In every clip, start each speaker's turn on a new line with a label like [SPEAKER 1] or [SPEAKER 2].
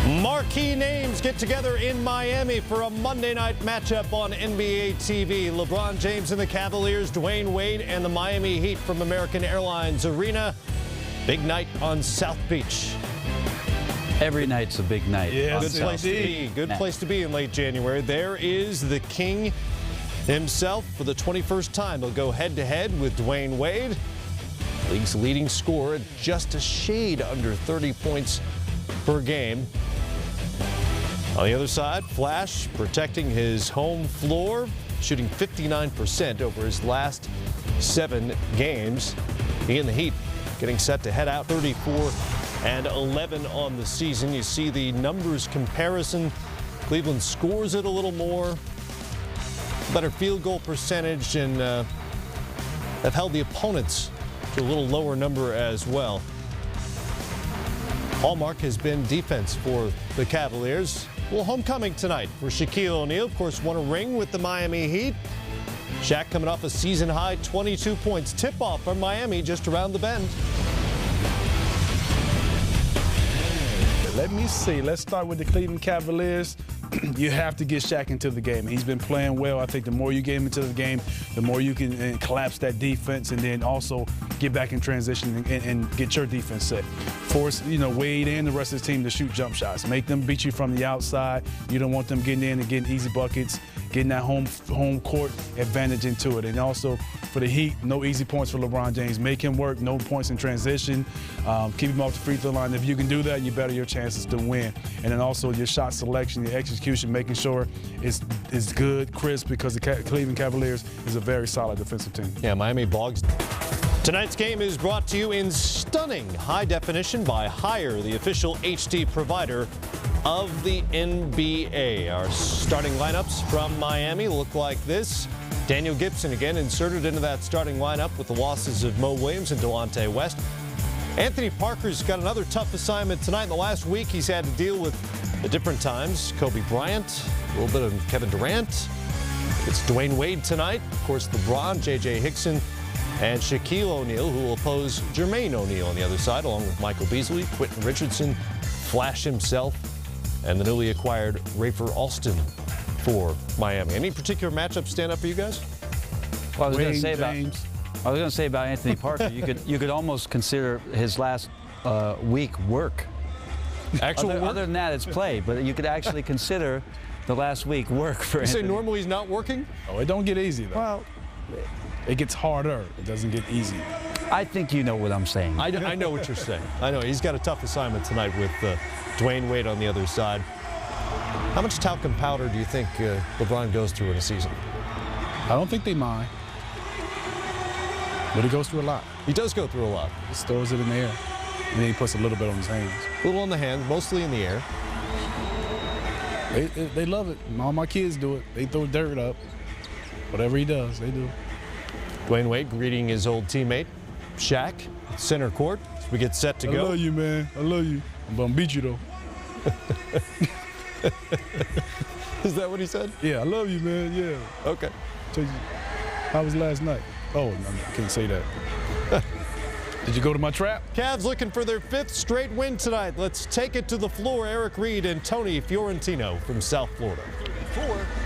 [SPEAKER 1] Marquee names get together in Miami for a Monday night matchup on NBA TV. LeBron James and the Cavaliers, Dwayne Wade and the Miami Heat from American Airlines Arena. Big night on South Beach.
[SPEAKER 2] Every night's a big night.
[SPEAKER 1] Yeah, good place to be. Good place to be in late January. There is the King himself for the 21st time. He'll go head-to-head with Dwayne Wade. League's leading scorer, just a shade under 30 points per game. On the other side, Flash protecting his home floor, shooting 59% over his last 7 games. He and the Heat getting set to head out 34-11 on the season. You see the numbers comparison. Cleveland scores it a little more, better field goal percentage, and have held the opponents to a little lower number as well. Hallmark has been defense for the Cavaliers. Well, homecoming tonight for Shaquille O'Neal. Of course, won a ring with the Miami Heat. Shaq coming off a season-high 22 points. Tip-off from Miami just around the bend.
[SPEAKER 3] Let me see. Let's start with the Cleveland Cavaliers. You have to get Shaq into the game. He's been playing well. I think the more you get him into the game, the more you can collapse that defense and then also get back in transition and get your defense set. Force, Wade and the rest of the team to shoot jump shots. Make them beat you from the outside. You don't want them getting in and getting easy buckets, getting that home court advantage into it. And also for the Heat, no easy points for LeBron James. Make him work, no points in transition. Keep him off the free throw line. If you can do that, you better your chances to win. And then also your shot selection, your execution, making sure it's good, crisp, because the Cleveland Cavaliers is a very solid defensive team.
[SPEAKER 1] Yeah, Miami bogs. Tonight's game is brought to you in stunning high definition by Hire, the official HD provider of the NBA. Our starting lineups from Miami look like this. Daniel Gibson again inserted into that starting lineup with the losses of Mo Williams and Delonte West. Anthony Parker's got another tough assignment tonight. In the last week, he's had to deal with at different times Kobe Bryant, a little bit of Kevin Durant. It's Dwayne Wade tonight. Of course, LeBron, J.J. Hickson, and Shaquille O'Neal, who will oppose Jermaine O'Neal on the other side, along with Michael Beasley, Quentin Richardson, Flash himself, and the newly acquired Rafer Alston for Miami. Any particular matchup stand up for you guys?
[SPEAKER 2] Well, I was going to say about Anthony Parker, you could almost consider his last week work.
[SPEAKER 1] Actual work?
[SPEAKER 2] Other than that, it's play, but you could actually consider the last week work for Anthony.
[SPEAKER 1] You say normally he's not working?
[SPEAKER 3] Oh, it don't get easy, though.
[SPEAKER 2] Well,
[SPEAKER 3] it gets harder. It doesn't get easy.
[SPEAKER 2] I think you know what I'm saying.
[SPEAKER 1] I know what you're saying. I know. He's got a tough assignment tonight with Dwayne Wade on the other side. How much talcum powder do you think LeBron goes through in a season?
[SPEAKER 3] I don't think they mind. But he goes through a lot.
[SPEAKER 1] He does go through a lot.
[SPEAKER 3] He stores it in the air. And then he puts a little bit on his hands.
[SPEAKER 1] A little on the hands, mostly in the air.
[SPEAKER 3] They love it. All my kids do it. They throw dirt up. Whatever he does, they do.
[SPEAKER 1] Dwayne Wade greeting his old teammate, Shaq, center court, as we get set to go.
[SPEAKER 3] I love you, man. I love you. I'm going to beat you, though.
[SPEAKER 1] Is that what he said?
[SPEAKER 3] Yeah, I love you, man. Yeah.
[SPEAKER 1] Okay.
[SPEAKER 3] How was last night? Oh, no, I can't say that. Did you go to my trap?
[SPEAKER 1] Cavs looking for their 5th straight win tonight. Let's take it to the floor. Eric Reed and Tony Fiorentino from South Florida.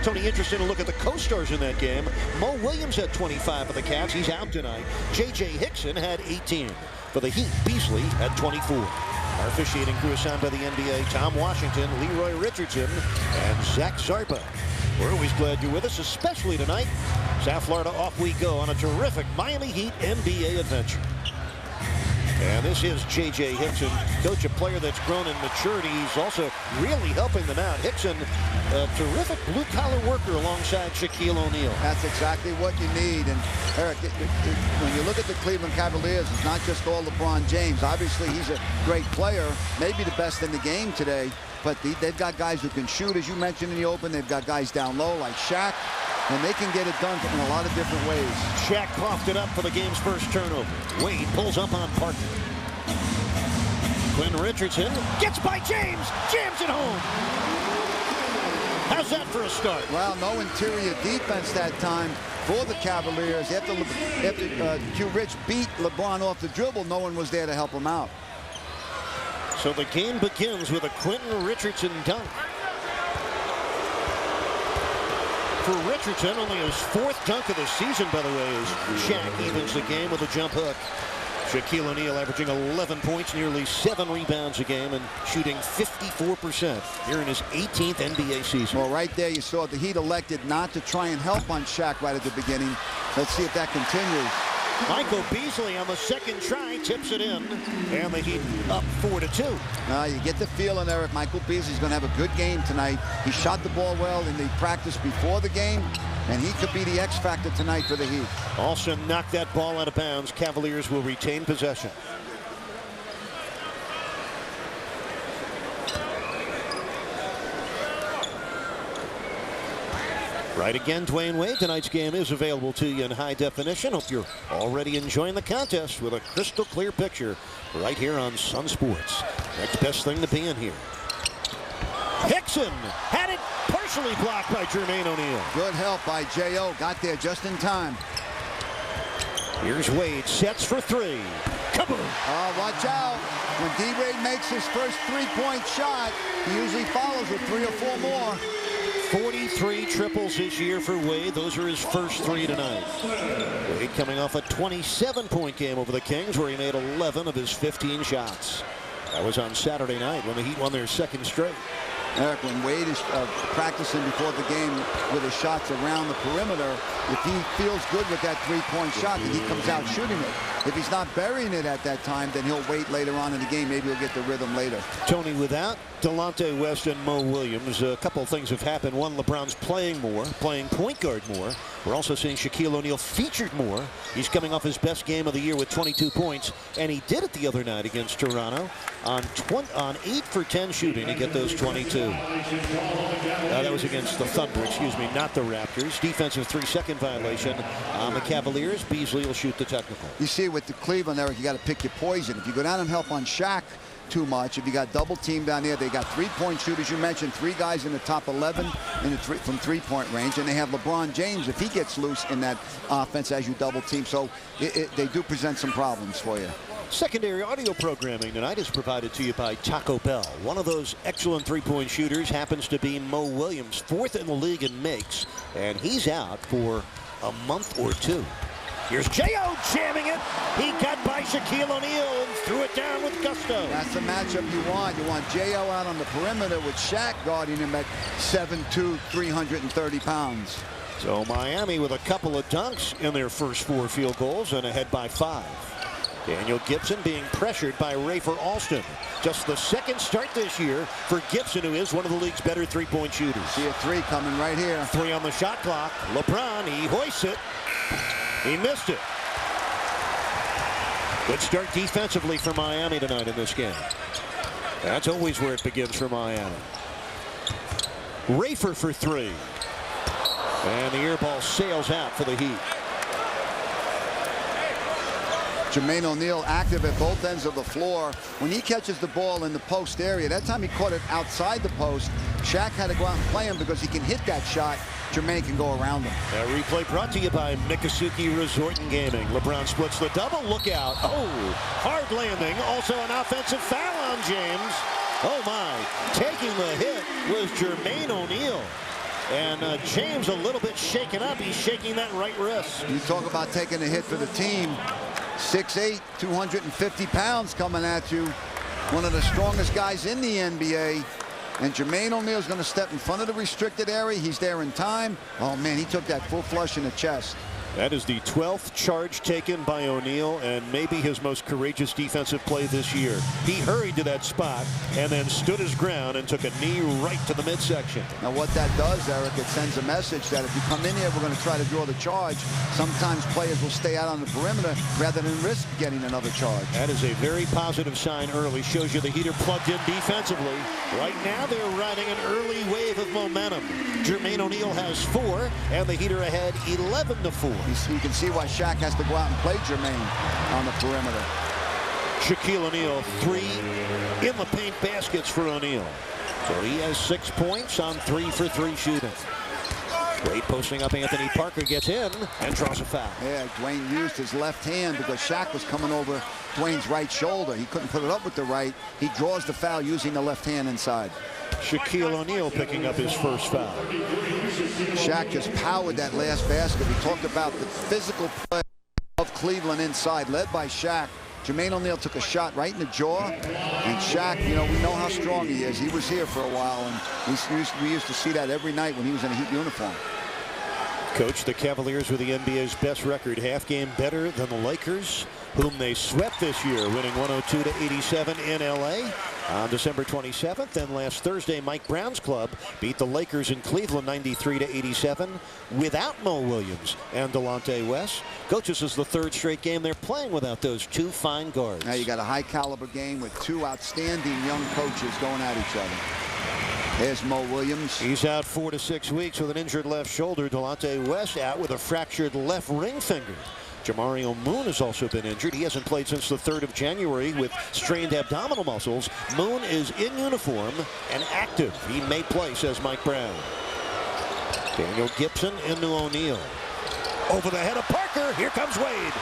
[SPEAKER 4] Tony, interested to look at the co-stars in that game. Mo Williams had 25 for the Cavs. He's out tonight. J.J. Hickson had 18. For the Heat, Beasley had 24. Our officiating crew assigned by the NBA, Tom Washington, Leroy Richardson, and Zach Zarpa. We're always glad you're with us, especially tonight. South Florida, off we go on a terrific Miami Heat NBA adventure. And this is J.J. Hickson, coach, a player that's grown in maturity. He's also really helping them out. Hickson, a terrific blue-collar worker alongside Shaquille O'Neal.
[SPEAKER 5] That's exactly what you need. And, Eric, when you look at the Cleveland Cavaliers, it's not just all LeBron James. Obviously, he's a great player, maybe the best in the game today. But they've got guys who can shoot, as you mentioned in the open. They've got guys down low like Shaq. And they can get it done in a lot of different ways.
[SPEAKER 4] Shaq coughed it up for the game's first turnover. Wade pulls up on Parker. Quinn Richardson gets by James. Jams it home. How's that for a start?
[SPEAKER 5] Well, no interior defense that time for the Cavaliers. After Q Rich beat LeBron off the dribble, no one was there to help him out.
[SPEAKER 4] So the game begins with a Quentin Richardson dunk. For Richardson, only his 4th dunk of the season, by the way, as Shaq evens the game with a jump hook. Shaquille O'Neal averaging 11 points, nearly 7 rebounds a game, and shooting 54% here in his 18th NBA season.
[SPEAKER 5] Well, right there you saw the Heat elected not to try and help on Shaq right at the beginning. Let's see if that continues.
[SPEAKER 4] Michael Beasley on the 2nd try tips it in, and the Heat up 4-2.
[SPEAKER 5] You get the feeling, Eric, Michael Beasley's going to have a good game tonight. He shot the ball well in the practice before the game, and he could be the X factor tonight for the Heat.
[SPEAKER 4] Also knocked that ball out of bounds. Cavaliers will retain possession. Right again, Dwayne Wade. Tonight's game is available to you in high definition. Hope you're already enjoying the contest with a crystal clear picture right here on Sun Sports. Next best thing to be in here. Hickson had it partially blocked by Jermaine O'Neal.
[SPEAKER 5] Good help by J.O. Got there just in time.
[SPEAKER 4] Here's Wade. Sets for 3. Kaboom!
[SPEAKER 5] Oh, watch out. When D-Wade makes his first 3-point shot, he usually follows with 3 or 4 more.
[SPEAKER 4] 43 triples this year for Wade. Those are his first 3 tonight. Wade coming off a 27-point game over the Kings, where he made 11 of his 15 shots. That was on Saturday night when the Heat won their 2nd straight.
[SPEAKER 5] Eric, when Wade is practicing before the game with his shots around the perimeter, if he feels good with that 3-point shot, then he comes out shooting it. If he's not burying it at that time, then he'll wait later on in the game. Maybe he'll get the rhythm later.
[SPEAKER 4] Tony, without Delonte West and Mo Williams, a couple of things have happened. One, LeBron's playing more, playing point guard more. We're also seeing Shaquille O'Neal featured more. He's coming off his best game of the year with 22 points, and he did it the other night against Toronto on 8 for 10 shooting to get those 22. That was against the Thunder, excuse me, not the Raptors. Defensive 3-second violation on the Cavaliers. Beasley will shoot the technical.
[SPEAKER 5] You see with the Cleveland, Eric, you got to pick your poison. If you go down and help on Shaq too much, if you got double team down there, they got 3-point shooters. You mentioned 3 guys in the top 11 in the from 3-point range, and they have LeBron James if he gets loose in that offense as you double team. So they do present some problems for you.
[SPEAKER 4] Secondary audio programming tonight is provided to you by Taco Bell. One of those excellent 3-point shooters happens to be Mo Williams, 4th in the league in makes, and he's out for a month or 2. Here's J.O. jamming it. He got by Shaquille O'Neal and threw it down with gusto.
[SPEAKER 5] That's the matchup you want. You want J.O. out on the perimeter with Shaq guarding him at 7'2", 330 pounds.
[SPEAKER 4] So Miami with a couple of dunks in their first 4 field goals and ahead by 5. Daniel Gibson being pressured by Rafer Alston. Just the 2nd start this year for Gibson, who is one of the league's better 3-point shooters.
[SPEAKER 5] See a 3 coming right here.
[SPEAKER 4] 3 on the shot clock. LeBron, he hoists it. He missed it. Good start defensively for Miami tonight in this game. That's always where it begins for Miami. Rafer for 3. And the air ball sails out for the Heat.
[SPEAKER 5] Jermaine O'Neal active at both ends of the floor. When he catches the ball in the post area, that time he caught it outside the post. Shaq had to go out and play him because he can hit that shot. Jermaine can go around him.
[SPEAKER 4] That replay brought to you by Miccosukee Resort and Gaming. LeBron splits the double. Look out. Oh, hard landing. Also an offensive foul on James. Oh, my. Taking the hit was Jermaine O'Neal. And James a little bit shaken up. He's shaking that right wrist.
[SPEAKER 5] You talk about taking a hit for the team. 6'8", 250 pounds coming at you. One of the strongest guys in the NBA. And Jermaine O'Neal's going to step in front of the restricted area. He's there in time. Oh, man, he took that full flush in the chest.
[SPEAKER 4] That is the 12th charge taken by O'Neal, and maybe his most courageous defensive play this year. He hurried to that spot and then stood his ground and took a knee right to the midsection.
[SPEAKER 5] Now what that does, Eric, it sends a message that if you come in here, we're going to try to draw the charge. Sometimes players will stay out on the perimeter rather than risk getting another charge.
[SPEAKER 4] That is a very positive sign early. Shows you the Heat are plugged in defensively. Right now they're riding an early wave of momentum. Jermaine O'Neal has 4, and the Heat are ahead 11-4.
[SPEAKER 5] You can see why Shaq has to go out and play Jermaine on the perimeter.
[SPEAKER 4] Shaquille O'Neal 3 in the paint baskets for O'Neal. So he has 6 points on 3 for 3 shooting. Wade posting up Anthony Parker, gets in and draws a foul.
[SPEAKER 5] Yeah, Dwayne used his left hand because Shaq was coming over Dwayne's right shoulder. He couldn't put it up with the right. He draws the foul using the left hand inside.
[SPEAKER 4] Shaquille O'Neal picking up his first foul.
[SPEAKER 5] Shaq just powered that last basket. We talked about the physical play of Cleveland inside, led by Shaq. Jermaine O'Neal took a shot right in the jaw, and Shaq, you know, we know how strong he is. He was here for a while, and we used to see that every night when he was in a Heat uniform.
[SPEAKER 4] Coach, the Cavaliers with the NBA's best record, half game better than the Lakers, whom they swept this year, winning 102-87 in LA on December 27th. And last Thursday, Mike Brown's club beat the Lakers in Cleveland 93-87 without Mo Williams and Delonte West. Coach, this is the third straight game they're playing without those two fine guards.
[SPEAKER 5] Now you got a high caliber game with two outstanding young coaches going at each other. There's Mo Williams.
[SPEAKER 4] He's out 4 to 6 weeks with an injured left shoulder. Delonte West out with a fractured left ring finger. Jamario Moon has also been injured. He hasn't played since the 3rd of January with strained abdominal muscles. Moon is in uniform and active. He may play, says Mike Brown. Daniel Gibson into O'Neal. Over the head of Parker. Here comes Wade.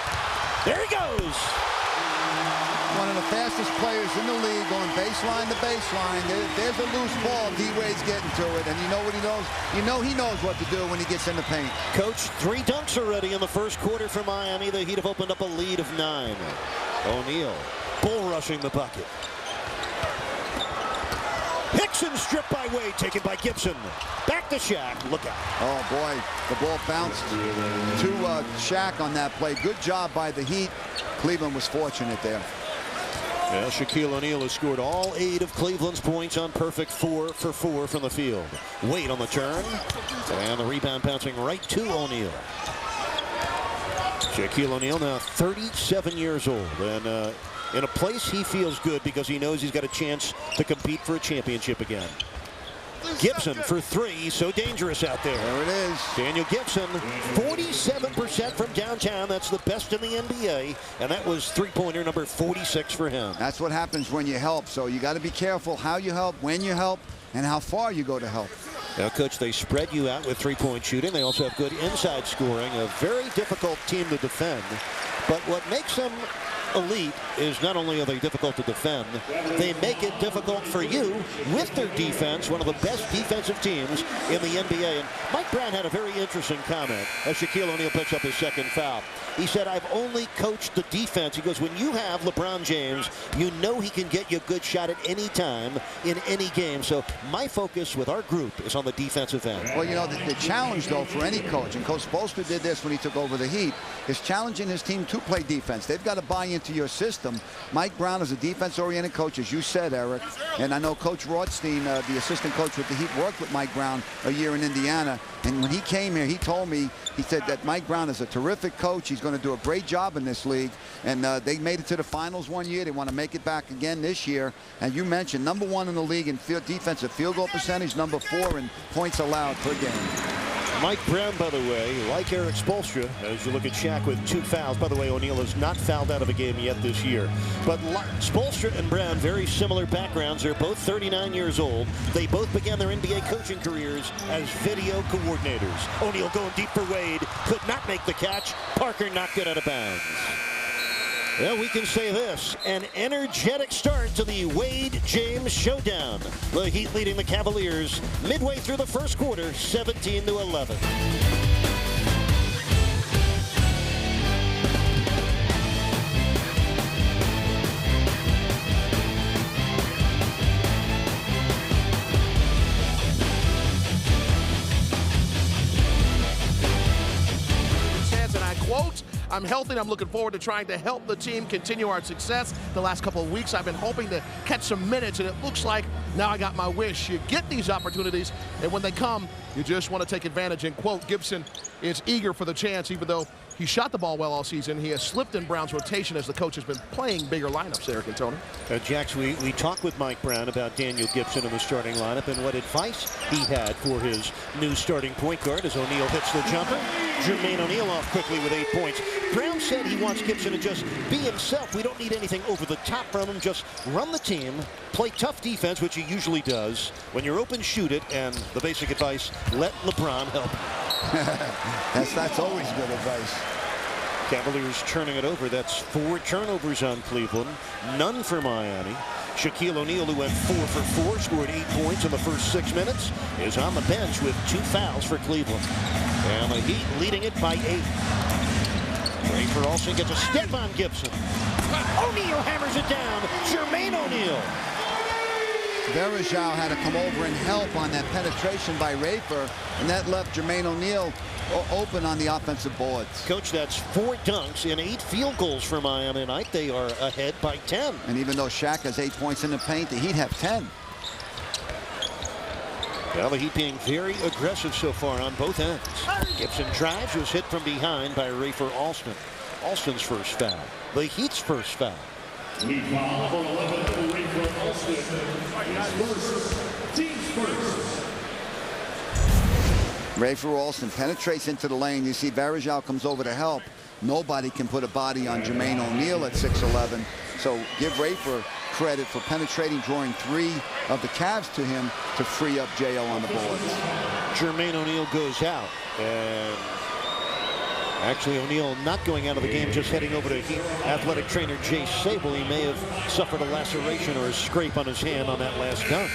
[SPEAKER 4] There he goes.
[SPEAKER 5] One of the fastest players in the league, going baseline to baseline. There's a loose ball. D-Wade's getting to it, and you know what he knows? You know he knows what to do when he gets in the paint.
[SPEAKER 4] Coach, 3 dunks already in the first quarter for Miami. The Heat have opened up a lead of 9. O'Neal bull rushing the bucket. Hickson stripped by Wade, taken by Gibson. Back to Shaq. Look out.
[SPEAKER 5] Oh, boy. The ball bounced to Shaq on that play. Good job by the Heat. Cleveland was fortunate there.
[SPEAKER 4] Well, Shaquille O'Neal has scored all 8 of Cleveland's points on perfect 4 for 4 from the field. Wade on the turn. And the rebound bouncing right to O'Neal. Shaquille O'Neal now 37 years old. And in a place he feels good because he knows he's got a chance to compete for a championship again. Gibson for 3, so dangerous out there.
[SPEAKER 5] There it is.
[SPEAKER 4] Daniel Gibson, 47% from downtown. That's the best in the NBA, and that was three-pointer number 46 for him.
[SPEAKER 5] That's what happens when you help, so you got to be careful how you help, when you help, and how far you go to help.
[SPEAKER 4] Now, Coach, they spread you out with three-point shooting. They also have good inside scoring, a very difficult team to defend. But what makes them elite is not only are they difficult to defend, they make it difficult for you with their defense, one of the best defensive teams in the NBA. And Mike Brown had a very interesting comment as Shaquille O'Neal picks up his second foul. He said, I've only coached the defense. He goes, when you have LeBron James, you know he can get you a good shot at any time in any game. So my focus with our group is on the defensive end.
[SPEAKER 5] Well, you know, the challenge, though, for any coach, and Coach Spoelstra did this when he took over the Heat, is challenging his team to play defense. They've got to buy into your system. Mike Brown is a defense-oriented coach, as you said, Eric. And I know Coach Rothstein, the assistant coach with the Heat, worked with Mike Brown a year in Indiana. And when he came here, he told me, he said that Mike Brown is a terrific coach. He's going to do a great job in this league. And they made it to the finals one year. They want to make it back again this year. And you mentioned #1 in the league in defensive field goal percentage, #4 in points allowed per game.
[SPEAKER 4] Mike Brown, by the way, like Eric Spoelstra, as you look at Shaq with 2 fouls. By the way, O'Neal has not fouled out of a game yet this year. But Spoelstra and Brown, very similar backgrounds. They're both 39 years old. They both began their NBA coaching careers as video coordinators. O'Neal going deep for Wade. Could not make the catch. Parker knocked it out of bounds. Well, we can say this, an energetic start to the Wade-James showdown. The Heat leading the Cavaliers midway through the first quarter, 17-11.
[SPEAKER 6] And I quote, I'm healthy and I'm looking forward to trying to help the team continue our success. The last couple of weeks I've been hoping to catch some minutes, and it looks like now I got my wish. You get these opportunities, and when they come, you just want to take advantage. And quote, Gibson is eager for the chance, even though he shot the ball well all season. He has slipped in Brown's rotation as the coach has been playing bigger lineups, Eric and Tony.
[SPEAKER 4] Jax, we talked with Mike Brown about Daniel Gibson in the starting lineup and what advice he had for his new starting point guard as O'Neal hits the jumper. Jermaine O'Neal off quickly with 8 points. Brown said he wants Gibson to just be himself. We don't need anything over the top from him. Just run the team, play tough defense, which he usually does. When you're open, shoot it. And the basic advice, let LeBron help.
[SPEAKER 5] That's always good advice.
[SPEAKER 4] Cavaliers turning it over. That's 4 turnovers on Cleveland, none for Miami. Shaquille O'Neal, who went 4 for 4, scored 8 points in the first 6 minutes, is on the bench with 2 fouls for Cleveland. And the Heat leading it by 8. Rafer also gets a step on Gibson. O'Neal hammers it down. Jermaine O'Neal.
[SPEAKER 5] Verajao had to come over and help on that penetration by Rafer, and that left Jermaine O'Neal open on the offensive boards.
[SPEAKER 4] Coach, that's 4 dunks and 8 field goals for Miami tonight. They are ahead by 10.
[SPEAKER 5] And even though Shaq has 8 points in the paint, the Heat have 10.
[SPEAKER 4] Well, the Heat being very aggressive so far on both ends. Gibson drives, was hit from behind by Rafer Alston. Alston's first foul. The Heat's first foul.
[SPEAKER 7] We foul for 11, Rafer Alston. Team's first.
[SPEAKER 5] Rafer Alston penetrates into the lane. You see Verajao comes over to help. Nobody can put a body on Jermaine O'Neal at 6'11". So give Rafer credit for penetrating, drawing 3 of the Cavs to him to free up J.O. on the boards.
[SPEAKER 4] Jermaine O'Neal goes out. And actually, O'Neal not going out of the game, just heading over to Heat athletic trainer Jay Sable. He may have suffered a laceration or a scrape on his hand on that last dunk.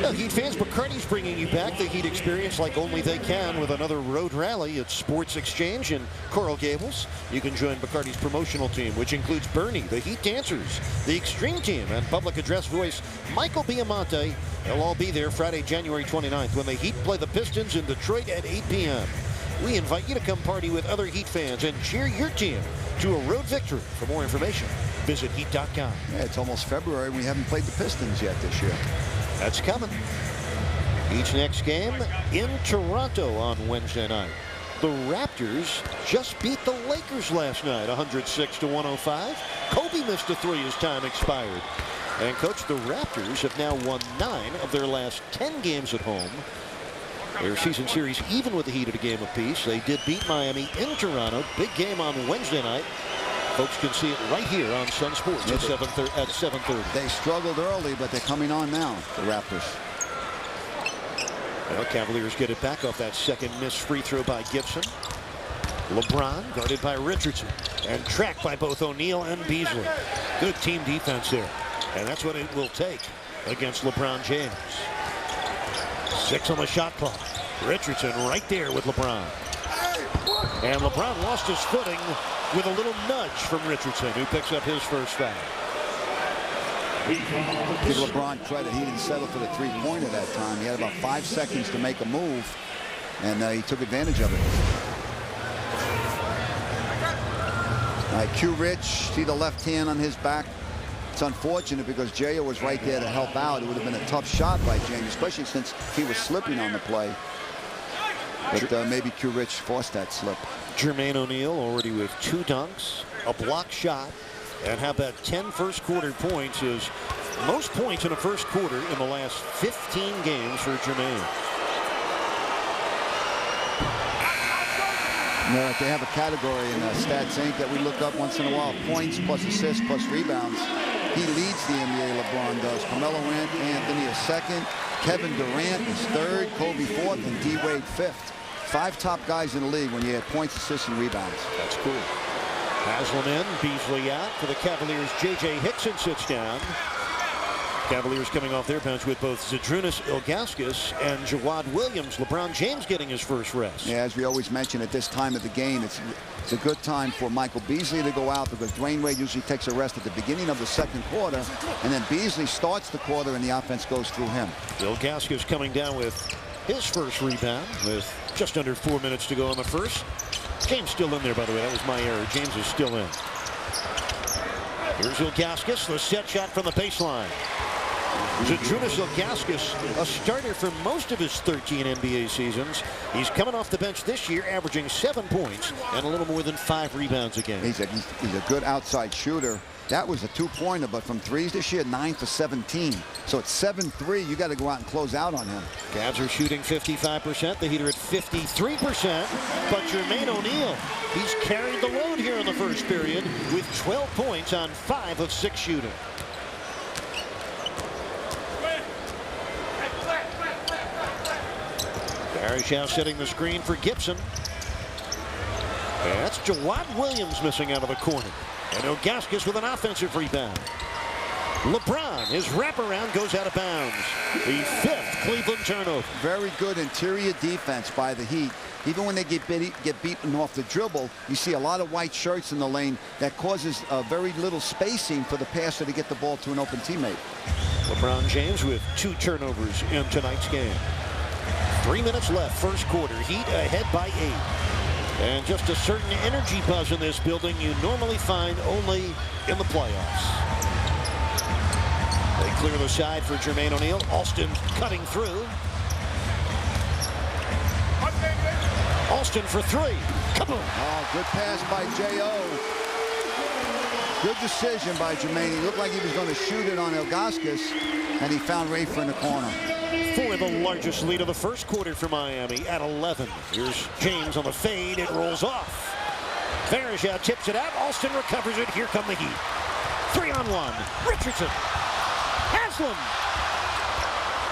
[SPEAKER 4] Now, Heat fans, McGrady's bringing you back the Heat experience like only they can with another road rally at Sports Exchange in Coral Gables. You can join McGrady's promotional team, which includes Bernie, the Heat Dancers, the Extreme Team, and public address voice Michael Biamonte. They'll all be there Friday, January 29th when the Heat play the Pistons in Detroit at 8 p.m. We invite you to come party with other Heat fans and cheer your team to a road victory. For more information, visit Heat.com.
[SPEAKER 5] Yeah, it's almost February. We haven't played the Pistons yet this year.
[SPEAKER 4] That's coming. Each next game in Toronto on Wednesday night. The Raptors just beat the Lakers last night, 106-105. Kobe missed a 3 as time expired. And, Coach, the Raptors have now won 9 of their last 10 games at home. Their season series even with the Heat at a game apiece. They did beat Miami in Toronto. Big game on Wednesday night. Folks can see it right here on Sun Sports at 7:30.
[SPEAKER 5] They struggled early, but they're coming on now, the Raptors.
[SPEAKER 4] Well, Cavaliers get it back off that second missed free throw by Gibson. LeBron guarded by Richardson and tracked by both O'Neal and Beasley. Good team defense there. And that's what it will take against LeBron James. 6 on the shot clock. Richardson right there with LeBron. And LeBron lost his footing with a little nudge from Richardson, who picks up his first foul.
[SPEAKER 5] Give LeBron credit. He didn't settle for the 3-pointer that time. He had about 5 seconds to make a move, and he took advantage of it. All right, Q Rich, see the left hand on his back. It's unfortunate because J.O. was right there to help out. It would have been a tough shot by James, especially since he was slipping on the play. But maybe Q Rich forced that slip.
[SPEAKER 4] Jermaine O'Neal already with 2 dunks, a block shot, and how about 10 first-quarter points is most points in a first quarter in the last 15 games for Jermaine.
[SPEAKER 5] Yeah, they have a category in Stats Inc. that we look up once in a while. Points plus assists plus rebounds. He leads the NBA, LeBron does. Carmelo Anthony is 2nd. Kevin Durant is 3rd. Kobe 4th. And D-Wade 5th. 5 top guys in the league when you add points, assists, and rebounds.
[SPEAKER 4] That's cool. Haslam in, Beasley out. For the Cavaliers, J.J. Hickson sits down. Cavaliers coming off their bench with both Zydrunas Ilgauskas and Jawad Williams. LeBron James getting his first rest.
[SPEAKER 5] Yeah, as we always mention at this time of the game, it's a good time for Michael Beasley to go out because Dwayne Wade usually takes a rest at the beginning of the second quarter, and then Beasley starts the quarter and the offense goes through him.
[SPEAKER 4] Ilgauskas coming down with his first rebound with just under 4 minutes to go in the first. James still in there, by the way. That was my error. James is still in. Here's Ilgauskas, the set shot from the baseline. Zydrunas Ilgauskas, a starter for most of his 13 NBA seasons. He's coming off the bench this year, averaging 7 points and a little more than 5 rebounds a game.
[SPEAKER 5] He's a good outside shooter. That was a 2-pointer, but from threes this year, 9 for 17. So it's 7-3. You got to go out and close out on him.
[SPEAKER 4] Cavs are shooting 55%. The Heat are at 53%. But Jermaine O'Neal, he's carried the load here in the first period with 12 points on 5 of 6 shooting. Varejao setting the screen for Gibson. That's Jawad Williams missing out of the corner. And Ilgauskas with an offensive rebound. LeBron, his wraparound goes out of bounds. The 5th Cleveland turnover.
[SPEAKER 5] Very good interior defense by the Heat. Even when they get beaten off the dribble, you see a lot of white shirts in the lane that causes very little spacing for the passer to get the ball to an open teammate.
[SPEAKER 4] LeBron James with 2 turnovers in tonight's game. 3 minutes left, first quarter. Heat ahead by 8. And just a certain energy buzz in this building you normally find only in the playoffs. They clear the side for Jermaine O'Neal. Alston cutting through. Alston for 3. Kaboom!
[SPEAKER 5] Oh, good pass by J.O. Good decision by Jermaine. He looked like he was going to shoot it on Ilgauskas, and he found Rafer in the corner.
[SPEAKER 4] For the largest lead of the first quarter for Miami at 11. Here's James on the fade. It rolls off. Varejao tips it out. Alston recovers it. Here come the Heat. 3-on-1. Richardson. Haslam.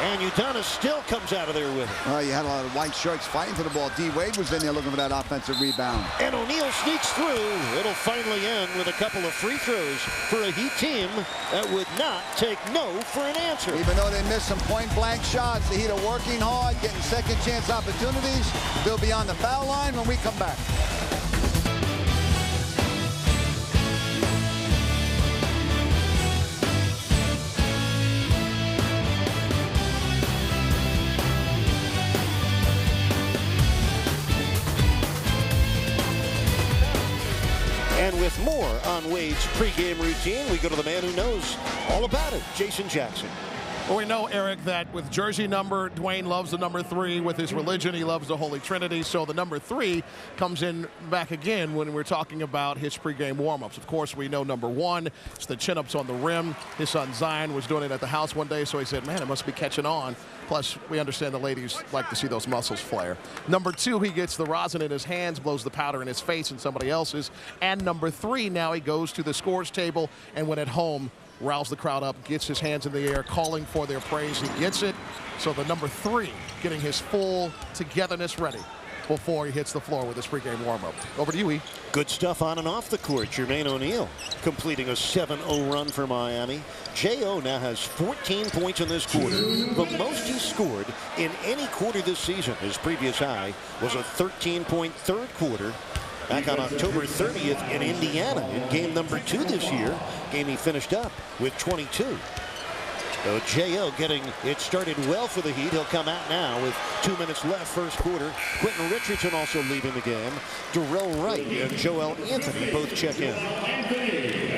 [SPEAKER 4] And Udonis still comes out of there with it.
[SPEAKER 5] You had a lot of white shirts fighting for the ball. D. Wade was in there looking for that offensive rebound.
[SPEAKER 4] And O'Neal sneaks through. It'll finally end with a couple of free throws for a Heat team that would not take no for an answer.
[SPEAKER 5] Even though they missed some point-blank shots, the Heat are working hard, getting second-chance opportunities. They'll be on the foul line when we come back.
[SPEAKER 4] And with more on Wade's pregame routine, we go to the man who knows all about it, Jason Jackson.
[SPEAKER 6] Well, we know, Eric, that with jersey number, Dwayne loves the number 3. With his religion, he loves the Holy Trinity. So the number 3 comes in back again when we're talking about his pregame warm-ups. Of course, we know number 1, it's the chin-ups on the rim. His son Zion was doing it at the house one day, so he said, man, it must be catching on. Plus, we understand the ladies like to see those muscles flare. Number 2, he gets the rosin in his hands, blows the powder in his face and somebody else's. And number 3, now he goes to the scores table, and when at home, rouse the crowd up, gets his hands in the air, calling for their praise. He gets it. So the number 3 getting his full togetherness ready before he hits the floor with his pregame warm-up. Over to you, E.
[SPEAKER 4] Good stuff on and off the court. Jermaine O'Neal completing a 7-0 run for Miami. J.O. now has 14 points in this quarter, the most he's scored in any quarter this season. His previous high was a 13-point third quarter back on October 30th in Indiana in game number 2 this year, game he finished up with 22. So J.O. getting it started well for the Heat. He'll come out now with 2 minutes left first quarter. Quentin Richardson also leaving the game. Darrell Wright and Joel Anthony both check in.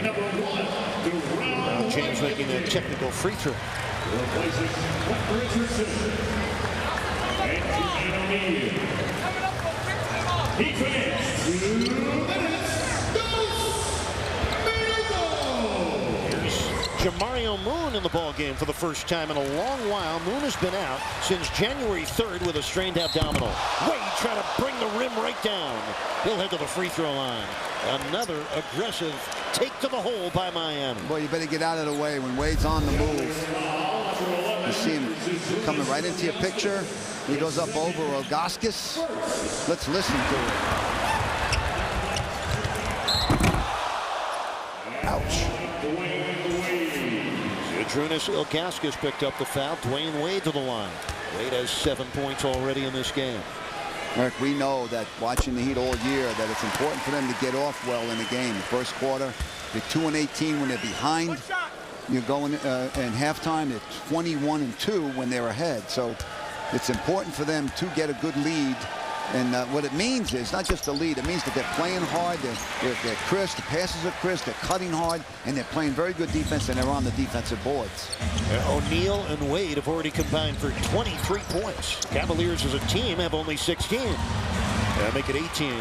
[SPEAKER 4] Now James making a technical free throw. Jamario Moon in the ball game for the first time in a long while. Moon has been out since January 3rd with a strained abdominal. Wade trying to bring the rim right down. He'll head to the free throw line. Another aggressive take to the hole by Miami.
[SPEAKER 5] Boy, you better get out of the way when Wade's on the move. You see him coming right into your picture. He goes up over Ilgauskas. Let's listen to it. Ouch.
[SPEAKER 4] Zydrunas Ilgauskas picked up the foul. Dwayne Wade to the line. Wade has 7 points already in this game.
[SPEAKER 5] Eric, we know that watching the Heat all year that it's important for them to get off well in the game. The first quarter, they're 2-18 when they're behind. You're going in halftime, they're 21-2 when they're ahead. So it's important for them to get a good lead. And what it means is not just the lead. It means that they're playing hard. They're crisp. The passes are crisp. They're cutting hard. And they're playing very good defense. And they're on the defensive boards.
[SPEAKER 4] O'Neal and Wade have already combined for 23 points. Cavaliers as a team have only 16. Make it 18.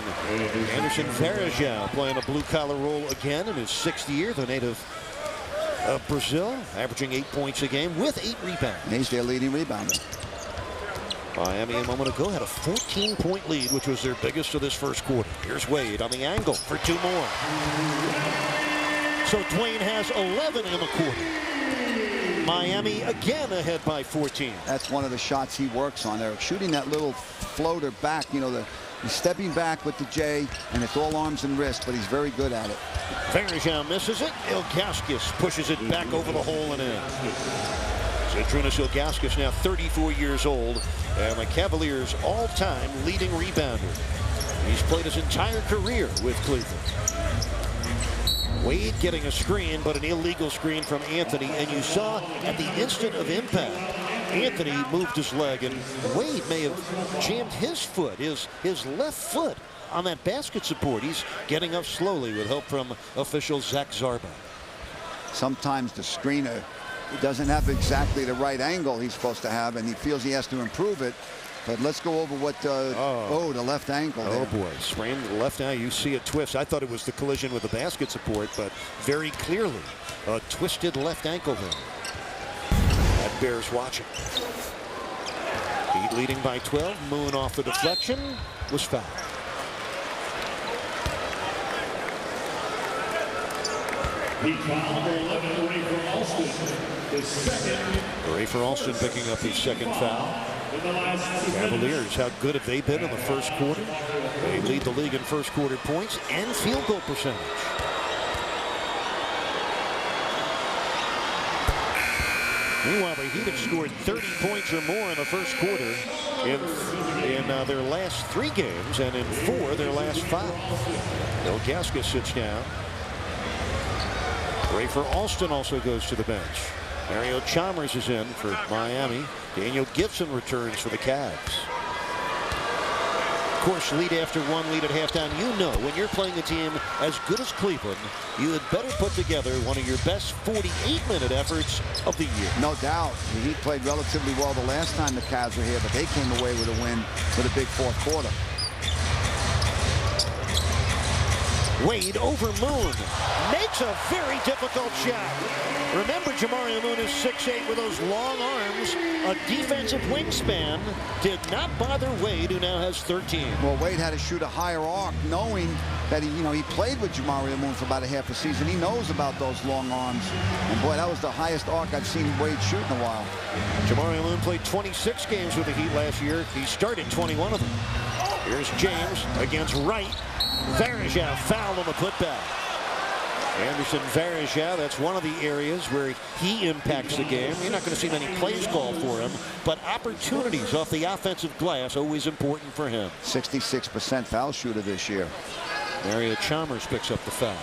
[SPEAKER 4] Anderson Varejao playing a blue-collar role again in his 6th year. The native of Brazil, averaging 8 points a game with 8 rebounds.
[SPEAKER 5] And he's their leading rebounder.
[SPEAKER 4] Miami a moment ago had a 14-point lead, which was their biggest of this first quarter. Here's Wade on the angle for 2 more. So Dwayne has 11 in the quarter. Miami again ahead by 14.
[SPEAKER 5] That's one of the shots he works on there. Shooting that little floater back, you know, he's stepping back with the J, and it's all arms and wrist, but he's very good at it.
[SPEAKER 4] Varejao misses it. Ilgauskas pushes it back over the hole and in. Zydrunas Ilgauskas now 34 years old, and the Cavaliers' all-time leading rebounder. He's played his entire career with Cleveland. Wade getting a screen, but an illegal screen from Anthony, and you saw at the instant of impact, Anthony moved his leg, and Wade may have jammed his foot, his left foot, on that basket support. He's getting up slowly with help from official Zach Zarba.
[SPEAKER 5] Sometimes the screener doesn't have exactly the right angle he's supposed to have, and he feels he has to improve it. But let's go over what, the left ankle there.
[SPEAKER 4] Oh, boy. Sprained the left eye. You see a twist. I thought it was the collision with the basket support, but very clearly a twisted left ankle there. That bears watching. Heat leading by 12. Moon off the deflection. Was fouled.
[SPEAKER 7] He fouled number 11, Rafer Alston. His second.
[SPEAKER 4] Rafer Alston picking up his second foul. Cavaliers, how good have they been in the first quarter? They lead the league in first quarter points and field goal percentage. Meanwhile, the Heat have scored 30 points or more in the first quarter in their last 3 games, and in 4 their last 5. Ilgauskas sits down. Rafer Alston also goes to the bench. Mario Chalmers is in for Miami. Daniel Gibson returns for the Cavs. Of course, lead after 1, lead at halftime. You know, when you're playing a team as good as Cleveland, you had better put together one of your best 48-minute efforts of the year.
[SPEAKER 5] No doubt. The Heat played relatively well the last time the Cavs were here, but they came away with a win with a big fourth quarter.
[SPEAKER 4] Wade over Moon. Makes a very difficult shot. Remember, Jamario Moon is 6'8" with those long arms. A defensive wingspan did not bother Wade, who now has 13.
[SPEAKER 5] Well, Wade had to shoot a higher arc, knowing that he played with Jamario Moon for about a half a season. He knows about those long arms. And boy, that was the highest arc I've seen Wade shoot in a while.
[SPEAKER 4] Jamario Moon played 26 games with the Heat last year. He started 21 of them. Here's James against Wright. Varejao fouled on the putback. Anderson Varejao, that's one of the areas where he impacts the game. You're not going to see many plays called for him, but opportunities off the offensive glass always important for him.
[SPEAKER 5] 66% foul shooter this year.
[SPEAKER 4] Mario Chalmers picks up the foul.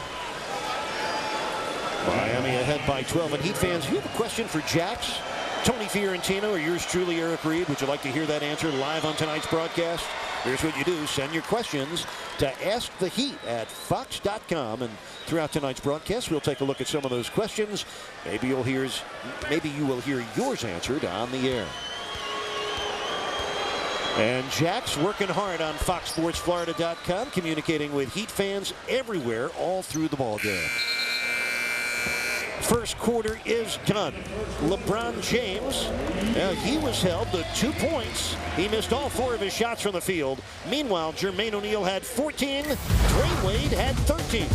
[SPEAKER 4] Miami ahead by 12. And Heat fans, you have a question for Jax, Tony Fiorentino, or yours truly, Eric Reed? Would you like to hear that answer live on tonight's broadcast? Here's what you do. Send your questions to Ask the Heat at Fox.com. And throughout tonight's broadcast, we'll take a look at some of those questions. Maybe you will hear yours answered on the air. And Jack's working hard on FoxSportsFlorida.com, communicating with Heat fans everywhere all through the ballgame. First quarter is done. LeBron James, he was held to 2 points. He missed all 4 of his shots from the field. Meanwhile, Jermaine O'Neal had 14. Dwayne Wade had 13.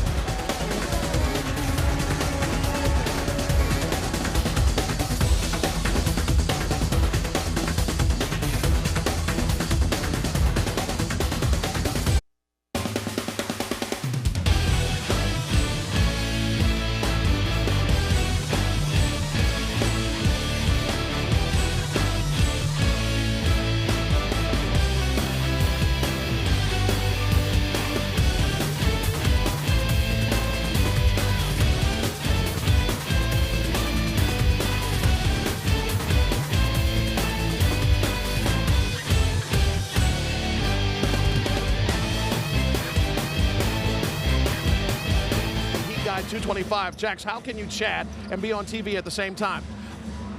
[SPEAKER 6] Guy 225. Jax, how can you chat and be on TV at the same time?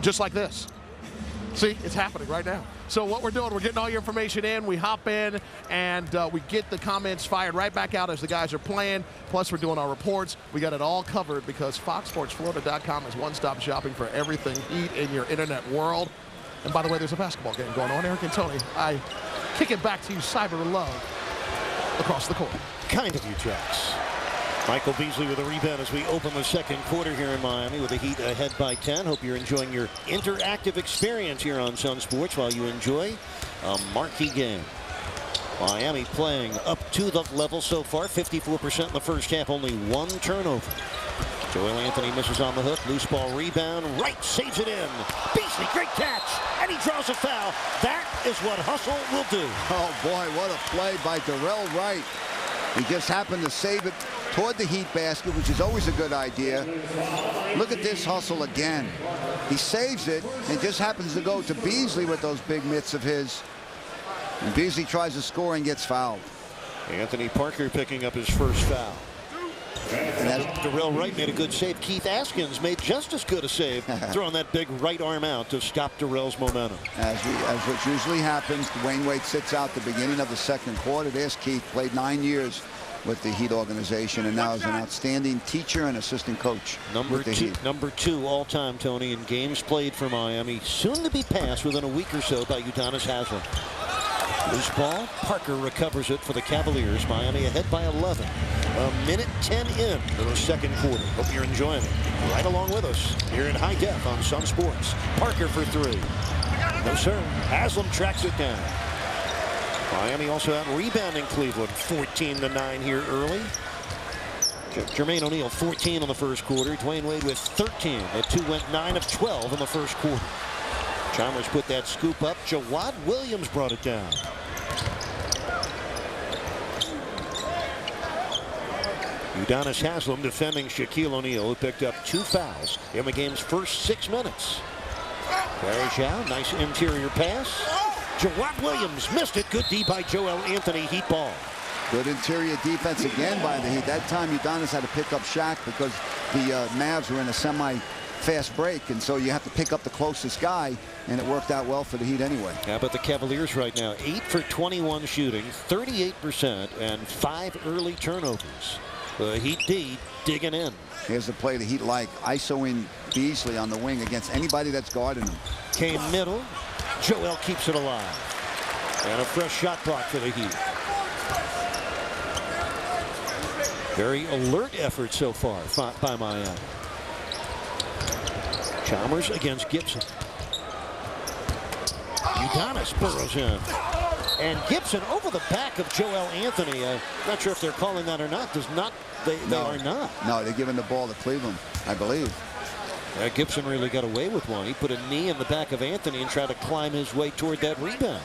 [SPEAKER 6] Just like this. See, it's happening right now. So what we're doing, we're getting all your information in. We hop in and we get the comments fired right back out as the guys are playing. Plus, we're doing our reports. We got it all covered because FoxSportsFlorida.com is one-stop shopping for everything Heat in your internet world. And by the way, there's a basketball game going on. Eric and Tony, I kick it back to you, Cyber Love, across the court.
[SPEAKER 4] Kind of you, Jax. Michael Beasley with a rebound as we open the second quarter here in Miami with the Heat ahead by 10. Hope you're enjoying your interactive experience here on Sun Sports while you enjoy a marquee game. Miami playing up to the level so far. 54% in the first half, only one turnover. Joel Anthony misses on the hook. Loose ball rebound. Wright saves it in. Beasley, great catch. And he draws a foul. That is what hustle will do.
[SPEAKER 5] Oh, boy, what a play by Darrell Wright. He just happened to save it toward the Heat basket, which is always a good idea. Look at this hustle again. He saves it and just happens to go to Beasley with those big mitts of his. And Beasley tries to score and gets fouled.
[SPEAKER 4] Anthony Parker picking up his first foul. And Darrell Wright made a good save. Keith Askins made just as good a save, throwing that big right arm out to stop Darrell's momentum.
[SPEAKER 5] As what usually happens, Dwayne Wade sits out the beginning of the second quarter. There's Keith, played 9 years with the Heat organization and now is an outstanding teacher and assistant coach.
[SPEAKER 4] Number two all-time, Tony, in games played for Miami. Soon to be passed within a week or so by Udonis Haslem. Loose ball. Parker recovers it for the Cavaliers. Miami ahead by 11. A minute 10 in the second quarter. Hope you're enjoying it. Right along with us here in high def on Sun Sports. Parker for three. No, sir. Haslem tracks it down. Miami also out rebounding Cleveland. 14-9 here early. Jermaine O'Neal 14 in the first quarter. Dwayne Wade with 13. The two went 9 of 12 in the first quarter. Chalmers put that scoop up. Jawad Williams brought it down. Udonis Haslem defending Shaquille O'Neal, who picked up 2 fouls in the game's first 6 minutes. Varejao, nice interior pass. Jawad Williams missed it. Good D by Joel Anthony. Heat ball.
[SPEAKER 5] Good interior defense again by the Heat. That time Udonis had to pick up Shaq because the Mavs were in a semi-fast break, and so you have to pick up the closest guy, and it worked out well for the Heat anyway.
[SPEAKER 4] How about the Cavaliers right now? 8 for 21 shooting, 38%, and 5 early turnovers. The Heat D digging in.
[SPEAKER 5] Here's the play the Heat like. ISO-ing Beasley on the wing against anybody that's guarding him.
[SPEAKER 4] Came middle. Joel keeps it alive. And a fresh shot block for the Heat. Very alert effort so far by Miami. Chalmers against Gibson. Udonis burrows in. And Gibson over the back of Joel Anthony. Not sure if they're calling that or not. They are not.
[SPEAKER 5] No, they're giving the ball to Cleveland, I believe.
[SPEAKER 4] Gibson really got away with one. He put a knee in the back of Anthony and tried to climb his way toward that rebound.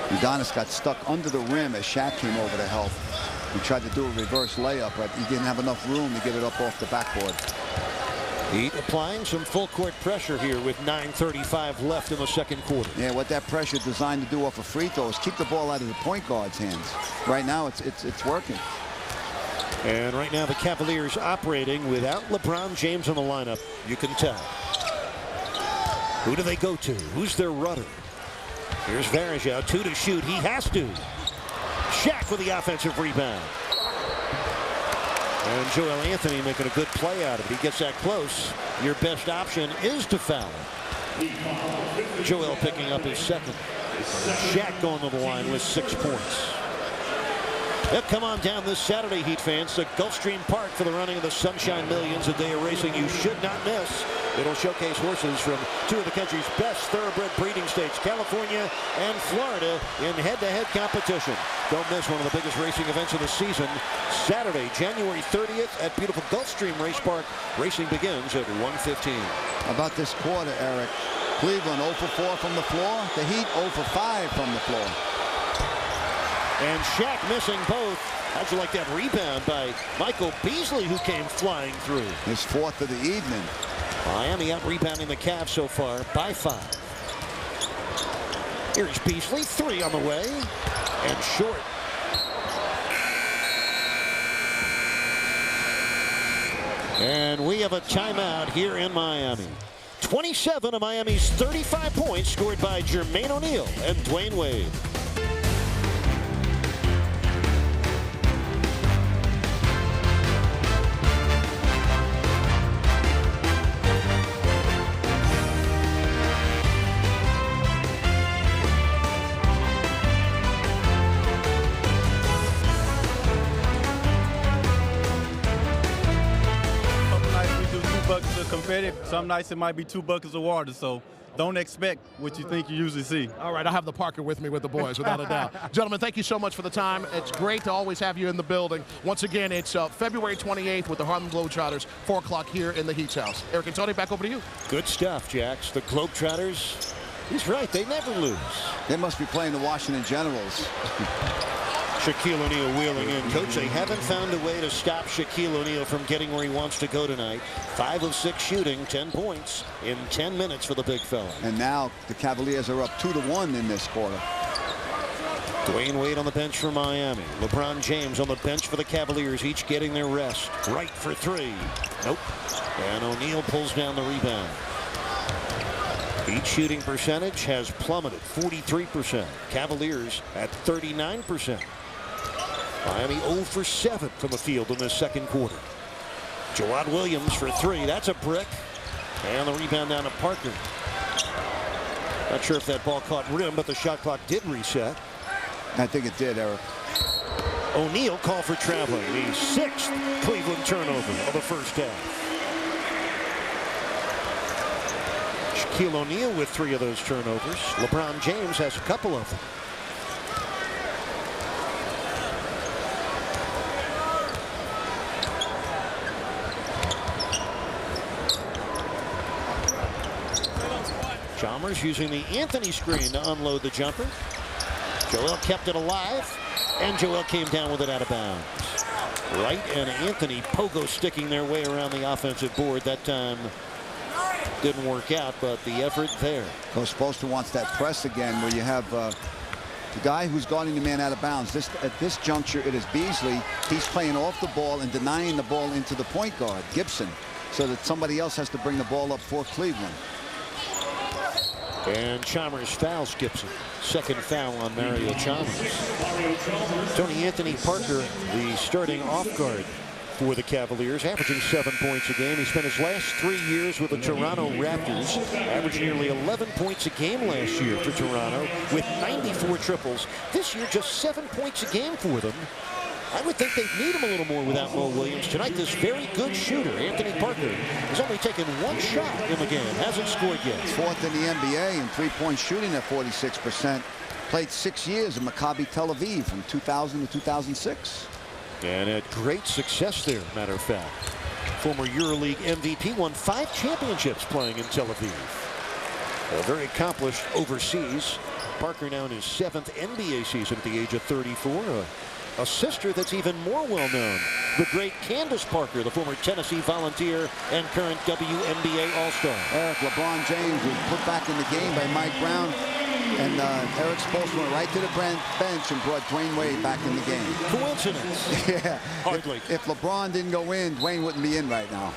[SPEAKER 5] Udonis got stuck under the rim as Shaq came over to help. He tried to do a reverse layup, but he didn't have enough room to get it up off the backboard.
[SPEAKER 4] Heat applying some full court pressure here with 9:35 left in the second quarter.
[SPEAKER 5] Yeah, what that pressure is designed to do off a free throw is keep the ball out of the point guard's hands. Right now, it's working.
[SPEAKER 4] And right now, the Cavaliers operating without LeBron James in the lineup. You can tell. Who do they go to? Who's their rudder? Here's Varejao, 2 to shoot. He has to. Shaq with the offensive rebound. And Joel Anthony making a good play out of it. He gets that close. Your best option is to foul him. Joel picking up his second. Shaq going to the line with 6 points. They'll come on down this Saturday, Heat fans, to Gulfstream Park for the running of the Sunshine Millions, a day of racing you should not miss. It'll showcase horses from 2 of the country's best thoroughbred breeding states, California and Florida, in head-to-head competition. Don't miss one of the biggest racing events of the season. Saturday, January 30th at beautiful Gulfstream Race Park. Racing begins at 1:15.
[SPEAKER 5] About this quarter, Eric. Cleveland 0 for 4 from the floor. The Heat 0 for 5 from the floor.
[SPEAKER 4] And Shaq missing both. How'd you like that rebound by Michael Beasley, who came flying through?
[SPEAKER 5] His 4th of the evening.
[SPEAKER 4] Miami out rebounding the Cavs so far by 5. Here's Beasley, 3 on the way, and short. And we have a timeout here in Miami. 27 of Miami's 35 points scored by Jermaine O'Neal and Dwayne Wade.
[SPEAKER 8] ready. Some nights it might be 2 buckets of water, so don't expect what you think you usually see.
[SPEAKER 6] All right, I'll have the Parker with me with the boys, without a doubt. Gentlemen, thank you so much for the time. It's great to always have you in the building. Once again, it's February 28th with the Harlem Globetrotters, 4 o'clock here in the Heat's house. Eric and Tony, back over to you.
[SPEAKER 4] Good stuff, Jax. The Globetrotters, he's right, they never lose.
[SPEAKER 5] They must be playing the Washington Generals.
[SPEAKER 4] Shaquille O'Neal wheeling in. Coach, they haven't found a way to stop Shaquille O'Neal from getting where he wants to go tonight. 5 of 6 shooting, 10 points in 10 minutes for the big fella.
[SPEAKER 5] And now the Cavaliers are up 2-1 in this quarter.
[SPEAKER 4] Dwayne Wade on the bench for Miami. LeBron James on the bench for the Cavaliers, each getting their rest. Right for 3. Nope. And O'Neal pulls down the rebound. Each shooting percentage has plummeted, 43%. Cavaliers at 39%. Miami 0 for 7 from the field in this second quarter. Jawad Williams for 3. That's a brick. And the rebound down to Parker. Not sure if that ball caught rim, but the shot clock did reset.
[SPEAKER 5] I think it did, Eric.
[SPEAKER 4] O'Neal called for traveling. The 6th Cleveland turnover of the first half. Shaquille O'Neal with 3 of those turnovers. LeBron James has a couple of them. Chalmers using the Anthony screen to unload the jumper. Joel kept it alive, and Joel came down with it out of bounds. Wright and Anthony pogo sticking their way around the offensive board. That time didn't work out, but the effort there.
[SPEAKER 5] Coach Spoelstra wants that press again, where you have the guy who's guarding the man out of bounds. At this juncture, it is Beasley. He's playing off the ball and denying the ball into the point guard, Gibson, so that somebody else has to bring the ball up for Cleveland.
[SPEAKER 4] And Chalmers fouls Gibson. Second foul on Mario Chalmers. Tony Anthony Parker, the starting off guard for the Cavaliers, averaging 7 points a game. He spent his last 3 years with the Toronto Raptors, averaging nearly 11 points a game last year for Toronto with 94 triples. This year, just 7 points a game for them. I would think they'd need him a little more without Mo Williams. Tonight, this very good shooter, Anthony Parker, has only taken 1 shot in the game. Hasn't scored yet.
[SPEAKER 5] 4th in the NBA in 3-point shooting at 46%. Played 6 years in Maccabi Tel Aviv from 2000 to 2006.
[SPEAKER 4] And had great success there, matter of fact. Former EuroLeague MVP, won 5 championships playing in Tel Aviv. Very accomplished overseas. Parker now in his 7th NBA season at the age of 34. A sister that's even more well-known, the great Candace Parker, the former Tennessee Volunteer and current WNBA All-Star.
[SPEAKER 5] Eric, LeBron James was put back in the game by Mike Brown, and Eric Spoelstra went right to the bench and brought Dwayne Wade back in the game.
[SPEAKER 4] Coincidence?
[SPEAKER 5] Yeah.
[SPEAKER 4] Hardly.
[SPEAKER 5] If LeBron didn't go in, Dwayne wouldn't be in right now.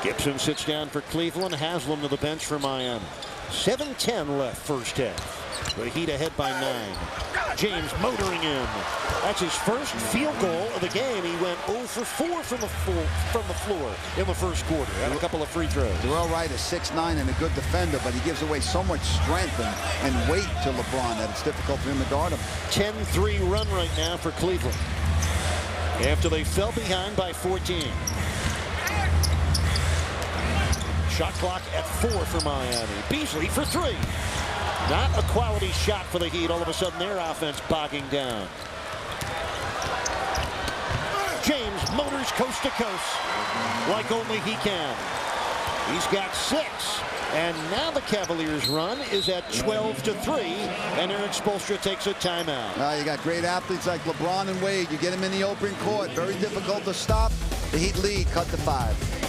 [SPEAKER 4] Gibson sits down for Cleveland. Haslam to the bench for Miami. 7:10 left first half. The Heat ahead by 9. James motoring in. That's his first field goal of the game. He went 0 for 4 from the floor in the first quarter. Had a couple of free throws.
[SPEAKER 5] Darrell Wright is 6'9" and a good defender, but he gives away so much strength and weight to LeBron that it's difficult for him to guard him.
[SPEAKER 4] 10-3 run right now for Cleveland after they fell behind by 14. Shot clock at 4 for Miami. Beasley for 3. Not a quality shot for the Heat. All of a sudden, their offense bogging down. James motors coast to coast like only he can. He's got 6. And now the Cavaliers' run is at 12-3. And Eric Spoelstra takes a timeout.
[SPEAKER 5] You got great athletes like LeBron and Wade. You get them in the open court. Very difficult to stop. The Heat lead cut to 5.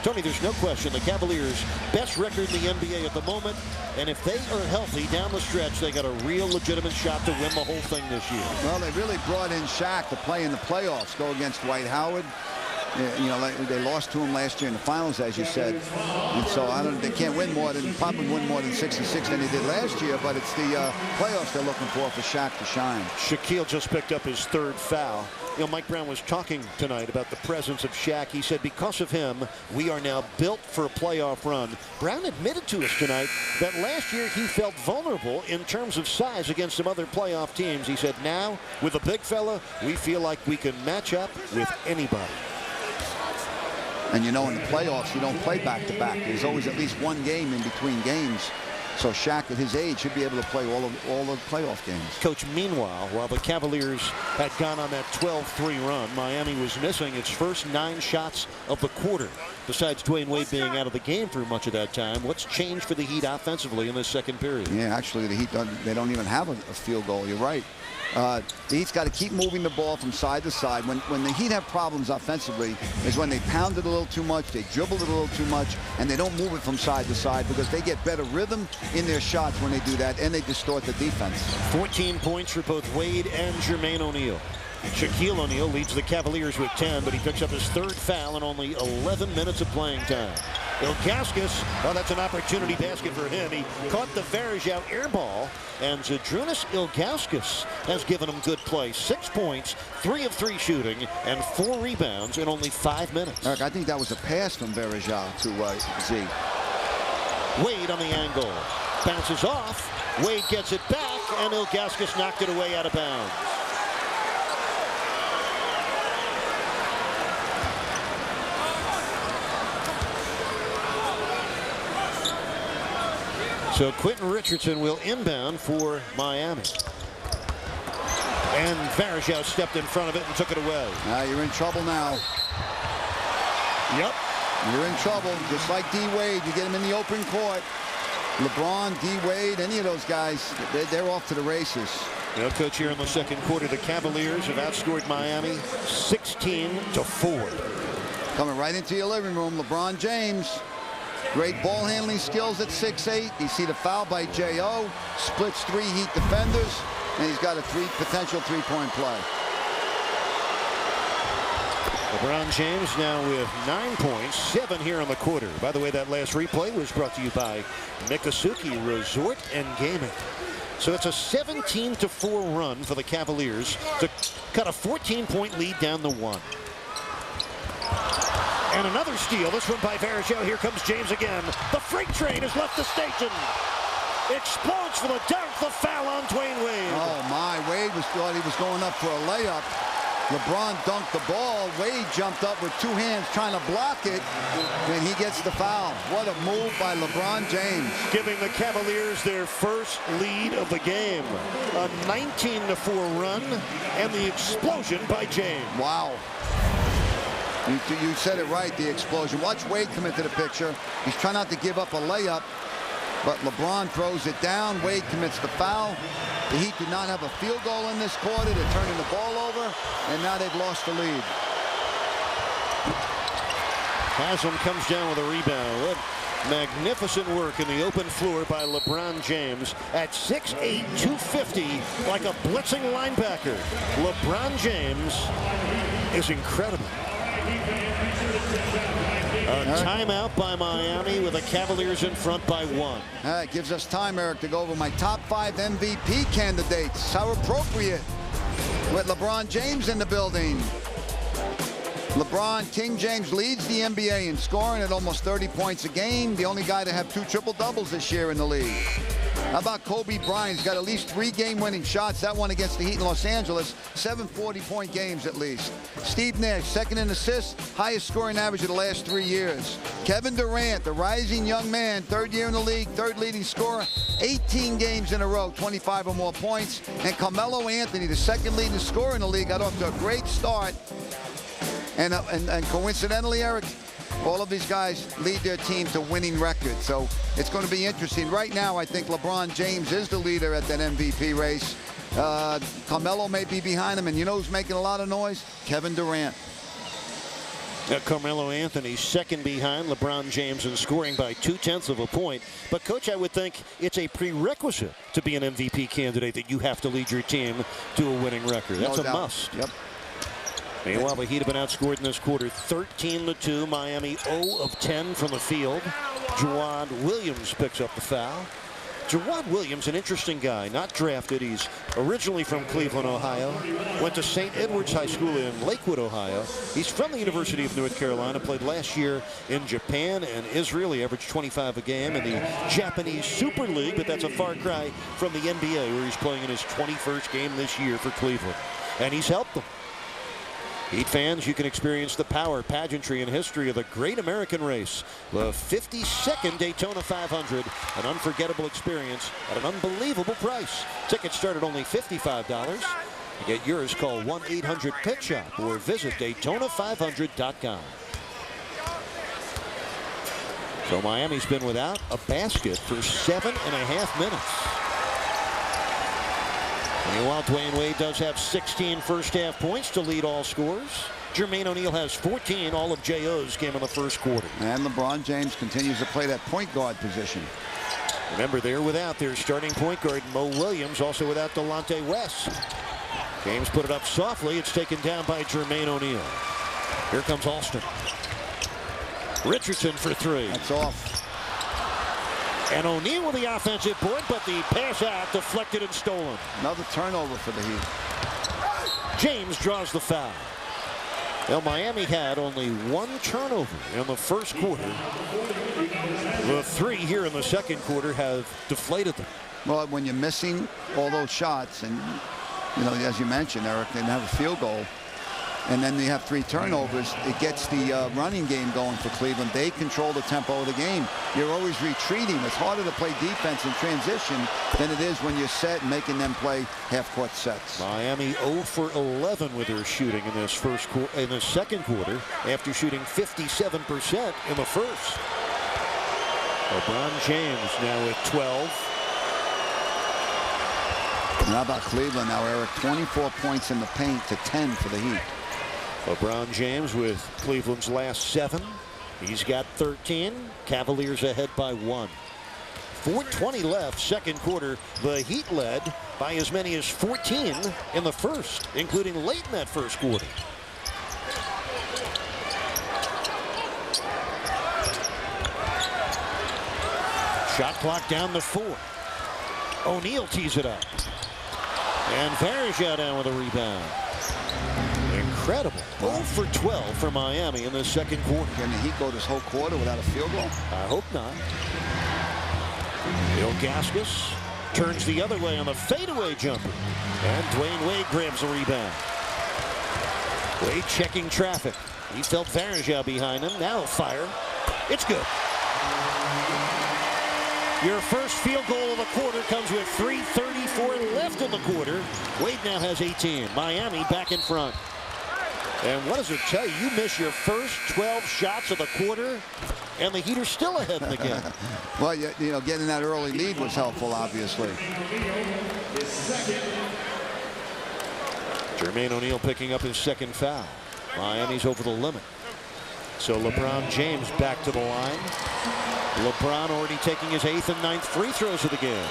[SPEAKER 4] Tony, there's no question the Cavaliers' best record in the NBA at the moment, and if they are healthy down the stretch, they got a real legitimate shot to win the whole thing this year.
[SPEAKER 5] Well, they really brought in Shaq to play in the playoffs, go against Dwight Howard. You know, they lost to him last year in the finals, as you said, and so they can't win more than, probably win more than 66 than they did last year, but it's the playoffs they're looking for Shaq to shine.
[SPEAKER 4] Shaquille just picked up his 3rd foul. You know, Mike Brown was talking tonight about the presence of Shaq. He said because of him, we are now built for a playoff run. Brown admitted to us tonight that last year he felt vulnerable in terms of size against some other playoff teams. He said now, with a big fella, we feel like we can match up with anybody.
[SPEAKER 5] And you know, in the playoffs, you don't play back-to-back. There's always at least one game in between games. So Shaq, at his age, should be able to play all the playoff games.
[SPEAKER 4] Coach, meanwhile, while the Cavaliers had gone on that 12-3 run, Miami was missing its first 9 shots of the quarter. Besides Dwayne Wade being out of the game for much of that time, what's changed for the Heat offensively in this second period?
[SPEAKER 5] Yeah, actually, the Heat, they don't even have a field goal. You're right. The Heat's got to keep moving the ball from side to side. When the Heat have problems offensively is when they pound it a little too much, they dribble it a little too much, and they don't move it from side to side because they get better rhythm in their shots when they do that, and they distort the defense.
[SPEAKER 4] 14 points for both Wade and Jermaine O'Neal. Shaquille O'Neal leads the Cavaliers with 10, but he picks up his 3rd foul in only 11 minutes of playing time. Ilgauskas, well, that's an opportunity basket for him. He caught the Varejao air ball, and Zydrunas Ilgauskas has given him good play. 6 points, 3 of 3 shooting, and 4 rebounds in only 5 minutes.
[SPEAKER 5] Eric, I think that was a pass from Varejao to Z.
[SPEAKER 4] Wade on the angle. Bounces off. Wade gets it back, and Ilgauskas knocked it away out of bounds. So Quentin Richardson will inbound for Miami. And Varejao stepped in front of it and took it away.
[SPEAKER 5] You're in trouble now.
[SPEAKER 4] Yep.
[SPEAKER 5] You're in trouble. Just like D-Wade, you get him in the open court. LeBron, D-Wade, any of those guys, they're off to the races.
[SPEAKER 4] You know, Coach, here in the second quarter, the Cavaliers have outscored Miami 16-4.
[SPEAKER 5] Coming right into your living room, LeBron James. Great ball handling skills at 6'8". You see the foul by J.O. Splits 3 Heat defenders, and he's got a potential three-point play.
[SPEAKER 4] LeBron James now with 9 points, 7 here in the quarter. By the way, that last replay was brought to you by Miccosukee Resort and Gaming. So it's a 17-4 run for the Cavaliers to cut a 14-point lead down to 1. And another steal. This one by Varejao. Here comes James again. The freight train has left the station. Explodes for the dunk. The foul on Dwayne Wade.
[SPEAKER 5] Oh, my. Wade thought he was going up for a layup. LeBron dunked the ball. Wade jumped up with 2 hands trying to block it. And he gets the foul. What a move by LeBron James.
[SPEAKER 4] Giving the Cavaliers their first lead of the game. A 19-4 run. And the explosion by James.
[SPEAKER 5] Wow. You said it right, the explosion. Watch Wade come into the picture. He's trying not to give up a layup, but LeBron throws it down. Wade commits the foul. The Heat did not have a field goal in this quarter. They're turning the ball over, and now they've lost the lead.
[SPEAKER 4] Haslam comes down with a rebound. What magnificent work in the open floor by LeBron James at 6'8", 250, like a blitzing linebacker. LeBron James is incredible. A timeout by Miami with the Cavaliers in front by 1.
[SPEAKER 5] It gives us time, Eric, to go over my top 5 MVP candidates. How appropriate with LeBron James in the building. LeBron, King James leads the NBA in scoring at almost 30 points a game. The only guy to have 2 triple-doubles this year in the league. How about Kobe Bryant? He's got at least 3 game-winning shots. That one against the Heat in Los Angeles. 7 40-point games at least. Steve Nash, 2nd in assists, highest scoring average of the last 3 years. Kevin Durant, the rising young man, 3rd year in the league, 3rd leading scorer, 18 games in a row, 25 or more points. And Carmelo Anthony, the 2nd leading scorer in the league, got off to a great start. And coincidentally, Eric, all of these guys lead their team to winning records. So it's going to be interesting. Right now, I think LeBron James is the leader at that MVP race. Carmelo may be behind him. And you know who's making a lot of noise? Kevin Durant.
[SPEAKER 4] Carmelo Anthony 2nd behind LeBron James in scoring by 0.2 of a point. But, Coach, I would think it's a prerequisite to be an MVP candidate that you have to lead your team to a winning record. That's a must.
[SPEAKER 5] Yep.
[SPEAKER 4] Meanwhile, the Heat have been outscored in this quarter 13-2. Miami 0 of 10 from the field. Jawad Williams picks up the foul. Jawad Williams, an interesting guy, not drafted. He's originally from Cleveland, Ohio. Went to St. Edward's High School in Lakewood, Ohio. He's from the University of North Carolina. Played last year in Japan and Israel. He averaged 25 a game in the Japanese Super League, but that's a far cry from the NBA, where he's playing in his 21st game this year for Cleveland. And he's helped them. Heat fans, you can experience the power, pageantry, and history of the great American race. The 52nd Daytona 500, an unforgettable experience at an unbelievable price. Tickets start at only $55. To get yours, call 1-800-PIT-SHOP or visit Daytona500.com. So Miami's been without a basket for 7.5 minutes. Meanwhile, Dwayne Wade does have 16 first-half points to lead all scorers. Jermaine O'Neal has 14. All of J.O.'s came in the first quarter. And LeBron James continues to play that point guard position. Remember, they're without their starting point guard, Mo Williams, also without Delonte West. James put it up softly. It's taken down by Jermaine O'Neal. Here comes Alston. Richardson for three. That's off. And O'Neal with the offensive point, but the pass out deflected and stolen. Another turnover for the Heat. James draws the foul. Well, Miami had only one turnover in the first quarter. The three here in the second quarter have deflated them. Well, when you're missing all those shots, and you know, as you mentioned, Eric, they didn't have a field goal, and then they have 3 turnovers, it gets the running game going for Cleveland. They control the tempo of the game. You're always retreating. It's harder to play defense in transition than it is when you're set and making them play half-court sets. Miami 0 for 11 with their shooting in this second quarter after shooting 57% in the first. LeBron James now with 12. And how about Cleveland now, Eric? 24 points in the paint to 10 for the Heat. LeBron James with Cleveland's last 7. He's got 13. Cavaliers ahead by 1. 4:20 left, second quarter. The Heat led by as many as 14 in the first, including late in that first quarter. Shot clock down to 4. O'Neal tees it up. And Varejao down with a rebound. Incredible. 0 for 12 for Miami in the second quarter. Can the Heat go this whole quarter without a field goal? I hope not. Ilgauskas turns the other way on the fadeaway jumper. And Dwayne Wade grabs a rebound. Wade checking traffic. He felt Varejao behind him. Now fire. It's good. Your first field goal of the quarter comes with 3:34 left in the quarter. Wade now has 18. Miami back in front. And what does it tell you? You miss your first 12 shots of the quarter, and the Heat are still ahead in the game. Well, you know, getting that early lead was helpful, obviously. Jermaine O'Neal picking up his second foul. Miami's over the limit. So LeBron James back to the line. LeBron already taking his 8th and 9th free throws of the game.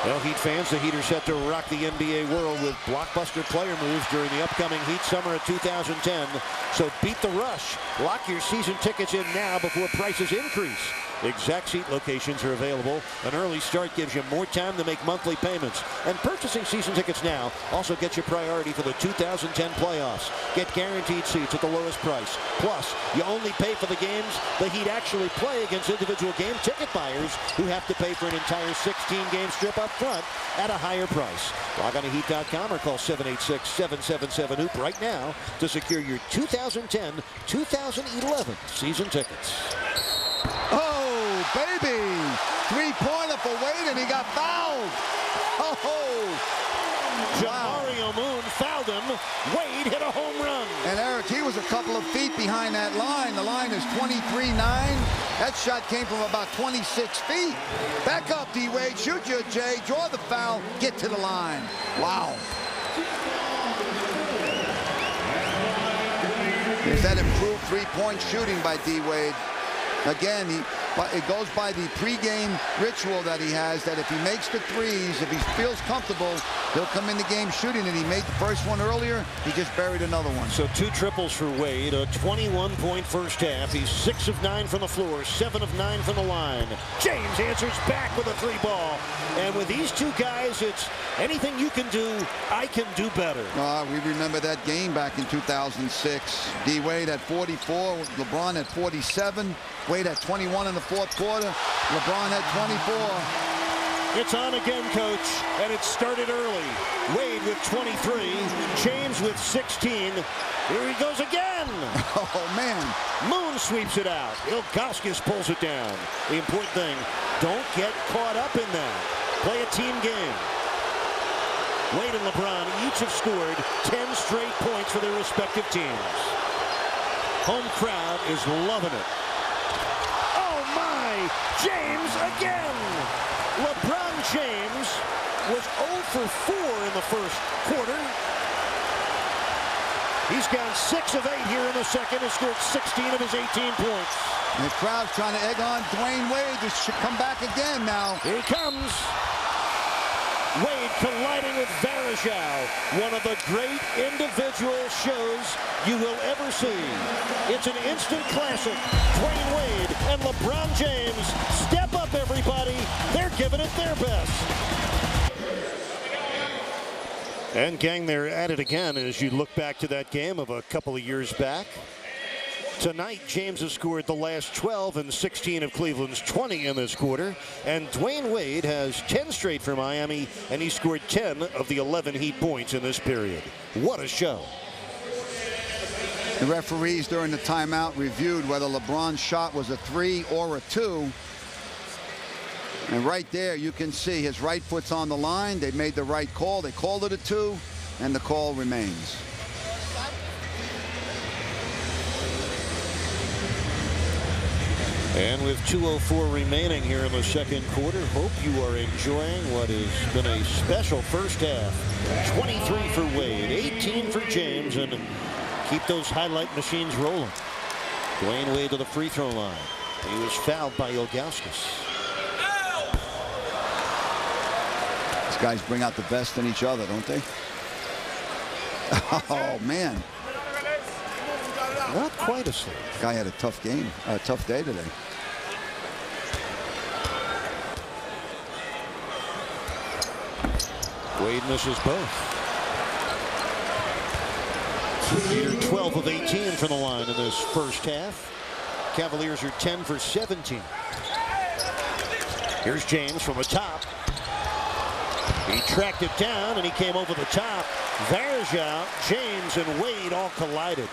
[SPEAKER 4] Well, Heat fans, the Heat are set to rock the NBA world with blockbuster player moves during the upcoming Heat summer of 2010. So beat the rush. Lock your season tickets in now before prices increase. Exact seat locations are available. An early start gives you more time to make monthly payments. And purchasing season tickets now also gets you priority for the 2010 playoffs. Get guaranteed seats at the lowest price. Plus, you only pay for the games the Heat actually play against individual game ticket buyers who have to pay for an entire 16-game strip up front at a higher price. Log on to Heat.com or call 786-777-HOOP right now to secure your 2010-2011 season tickets. Oh, baby! Three-pointer for Wade, and he got fouled. Oh! Jamario Moon fouled him. Wade hit a home run. And Eric, he was a couple of feet behind that line. The line is 23-9. That shot came from about 26 feet. Back up, D-Wade. Shoot your J. Draw the foul. Get to the line. Wow. There's that improved three-point shooting by D-Wade. Again, it goes by the pregame ritual that he has, that if he makes the threes, if he feels comfortable, he'll come in the game shooting it. He made the first one earlier. He just buried another one. So 2 triples for Wade, a 21-point first half. He's 6 of 9 from the floor, 7 of 9 from the line. James answers back with a 3-ball. And with these two guys, it's anything you can do, I can do better. We remember that game back in 2006. D-Wade at 44, LeBron at 47. Wade at 21 in the fourth quarter. LeBron at 24. It's on again, Coach, and it started early. Wade with 23, James with 16. Here he goes again.
[SPEAKER 5] Oh, man.
[SPEAKER 4] Moon sweeps it out. Ilgauskas pulls it down. The important thing, don't get caught up in that. Play a team game. Wade and LeBron each have scored 10 straight points for their respective teams. Home crowd is loving it. Oh, my. James again. LeBron James was 0 for 4 in the first quarter. He's gone 6 of 8 here in the second and scored 16 of his 18 points.
[SPEAKER 5] And the crowd's trying to egg on Dwayne Wade to come back again now.
[SPEAKER 4] Here he comes. Wade colliding with Varejao. One of the great individual shows you will ever see. It's an instant classic. Dwayne Wade and LeBron James. Step up, everybody. They're giving it their best. And gang, they're at it again as you look back to that game of a couple of years back. Tonight, James has scored the last 12 and 16 of Cleveland's 20 in this quarter. And Dwayne Wade has 10 straight for Miami, and he scored 10 of the 11 Heat points in this period. What a show.
[SPEAKER 5] The referees during the timeout reviewed whether LeBron's shot was a 3 or a 2. And right there, you can see his right foot's on the line. They made the right call. They called it a 2, and the call remains.
[SPEAKER 4] And with 2:04 remaining here in the second quarter, hope you are enjoying what has been a special first half. 23 for Wade, 18 for James, and keep those highlight machines rolling. Dwayne Wade to the free throw line. He was fouled by Ilgauskas.
[SPEAKER 5] These guys bring out the best in each other, don't they? Oh, man.
[SPEAKER 4] Not quite a sleep.
[SPEAKER 5] Guy had a tough game, a tough day today.
[SPEAKER 4] Wade misses both. Peter 12 of 18 from the line in this first half. Cavaliers are 10 for 17. Here's James from the top. He tracked it down and he came over the top. Varejao, James, and Wade all collided.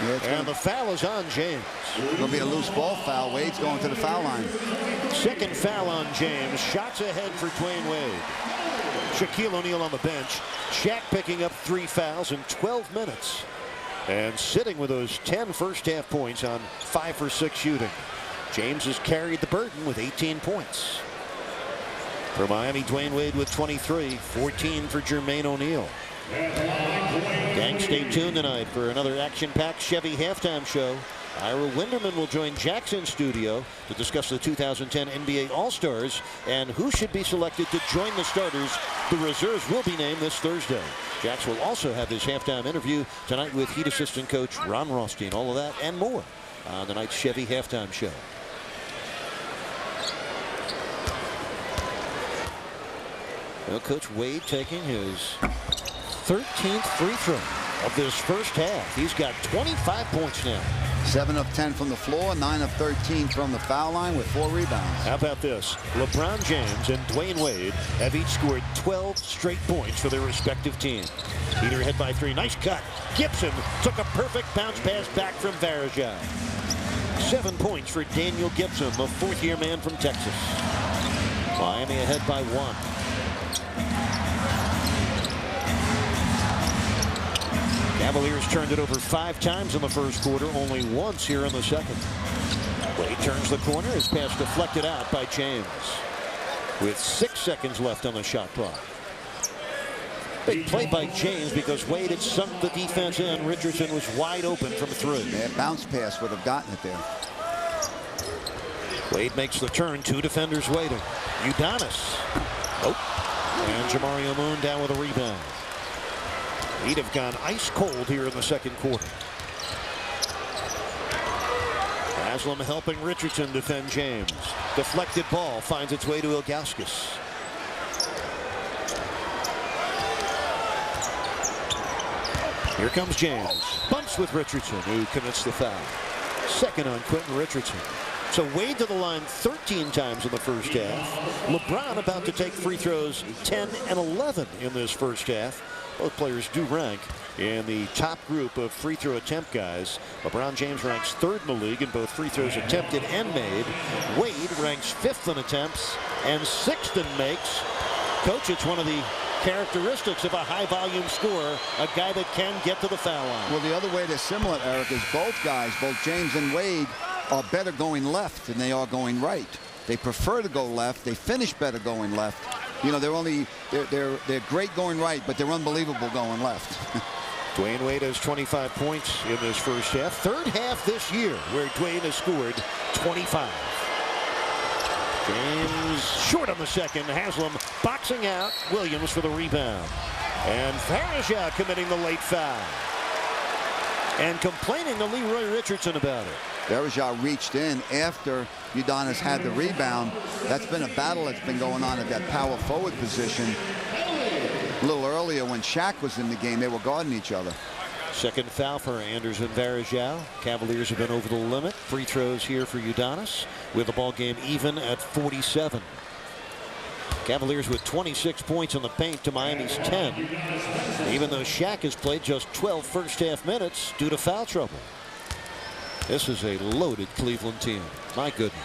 [SPEAKER 4] Yeah, and the foul is on James.
[SPEAKER 5] It's going to be a loose ball foul. Wade's going to the foul line.
[SPEAKER 4] Second foul on James. Shots ahead for Dwayne Wade. Shaquille O'Neal on the bench. Shaq picking up 3 fouls in 12 minutes. And sitting with those 10 first half points on 5 for 6 shooting. James has carried the burden with 18 points. For Miami, Dwayne Wade with 23, 14 for Jermaine O'Neal. Gang, stay tuned tonight for another action-packed Chevy halftime show. Ira Winderman will join Jackson studio to discuss the 2010 NBA All-Stars and who should be selected to join the starters. The reserves will be named this Thursday. Jax will also have his halftime interview tonight with Heat assistant coach Ron Rothstein. All of that and more on tonight's Chevy halftime show. Well, Coach Wade taking his 13th free throw of this first half. He's got 25 points now.
[SPEAKER 5] 7 of 10 from the floor, 9 of 13 from the foul line with 4 rebounds.
[SPEAKER 4] How about this? LeBron James and Dwayne Wade have each scored 12 straight points for their respective teams. Peter ahead by 3. Nice cut. Gibson took a perfect bounce pass back from Varejao. 7 points for Daniel Gibson, the fourth-year man from Texas. Miami ahead by 1. Cavaliers turned it over 5 times in the first quarter, only once here in the second. Wade turns the corner, his pass deflected out by James. With 6 seconds left on the shot clock. Big play by James because Wade had sunk the defense in. Richardson was wide open from 3.
[SPEAKER 5] Yeah, bounce pass would have gotten it there.
[SPEAKER 4] Wade makes the turn, 2 defenders waiting. Udonis. Oh. And Jamario Moon down with a rebound. He'd have gone ice cold here in the second quarter. Haslam helping Richardson defend James. Deflected ball finds its way to Ilgauskas. Here comes James. Bumps with Richardson, who commits the foul. Second on Quentin Richardson. So Wade to the line 13 times in the first half. LeBron about to take free throws 10 and 11 in this first half. Both players do rank in the top group of free throw attempt guys. LeBron James ranks 3rd in the league in both free throws attempted and made. Wade ranks 5th in attempts and 6th in makes. Coach, it's one of the characteristics of a high-volume scorer, a guy that can get to the foul line.
[SPEAKER 5] Well, the other way they're similar, Eric, is both guys, both James and Wade, are better going left than they are going right. They prefer to go left. They finish better going left. You know, they're great going right, but they're unbelievable going left.
[SPEAKER 4] Dwayne Wade has 25 points in this first half. 3rd half this year where Dwayne has scored 25. James short on the second. Haslam boxing out. Williams for the rebound. And Varejao committing the late foul. And complaining to Leroy Richardson about it.
[SPEAKER 5] Varejao reached in after Udonis had the rebound. That's been a battle that's been going on at that power forward position. A little earlier when Shaq was in the game, they were guarding each other.
[SPEAKER 4] Second foul for Anderson Varejao. Cavaliers have been over the limit. Free throws here for Udonis with the ball game even at 47. Cavaliers with 26 points in the paint to Miami's 10. Even though Shaq has played just 12 first half minutes due to foul trouble. This is a loaded Cleveland team. My goodness.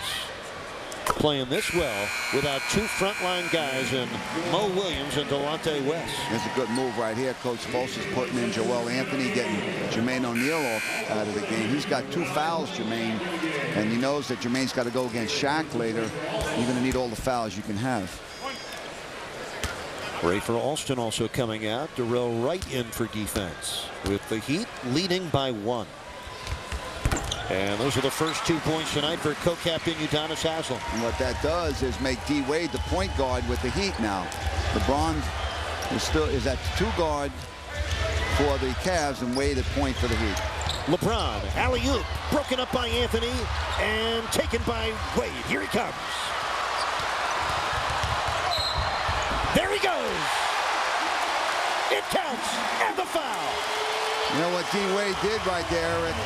[SPEAKER 4] Playing this well without 2 frontline guys in Mo Williams and Delonte West.
[SPEAKER 5] It's a good move right here. Coach Foles is putting in Joel Anthony, getting Jermaine O'Neal out of the game. He's got 2 fouls, Jermaine, and he knows that Jermaine's got to go against Shaq later. You're going to need all the fouls you can have.
[SPEAKER 4] Rafer Alston also coming out. Darrell Wright in for defense with the Heat leading by 1. And those are the first 2 points tonight for co-captain Udonis Haslem.
[SPEAKER 5] And what that does is make D. Wade the point guard with the Heat now. LeBron is at 2 guard for the Cavs and Wade at point for the Heat.
[SPEAKER 4] LeBron, alley-oop, broken up by Anthony and taken by Wade. Here he comes. There he goes. It counts and the foul.
[SPEAKER 5] You know what D. Wade did right there, Eric?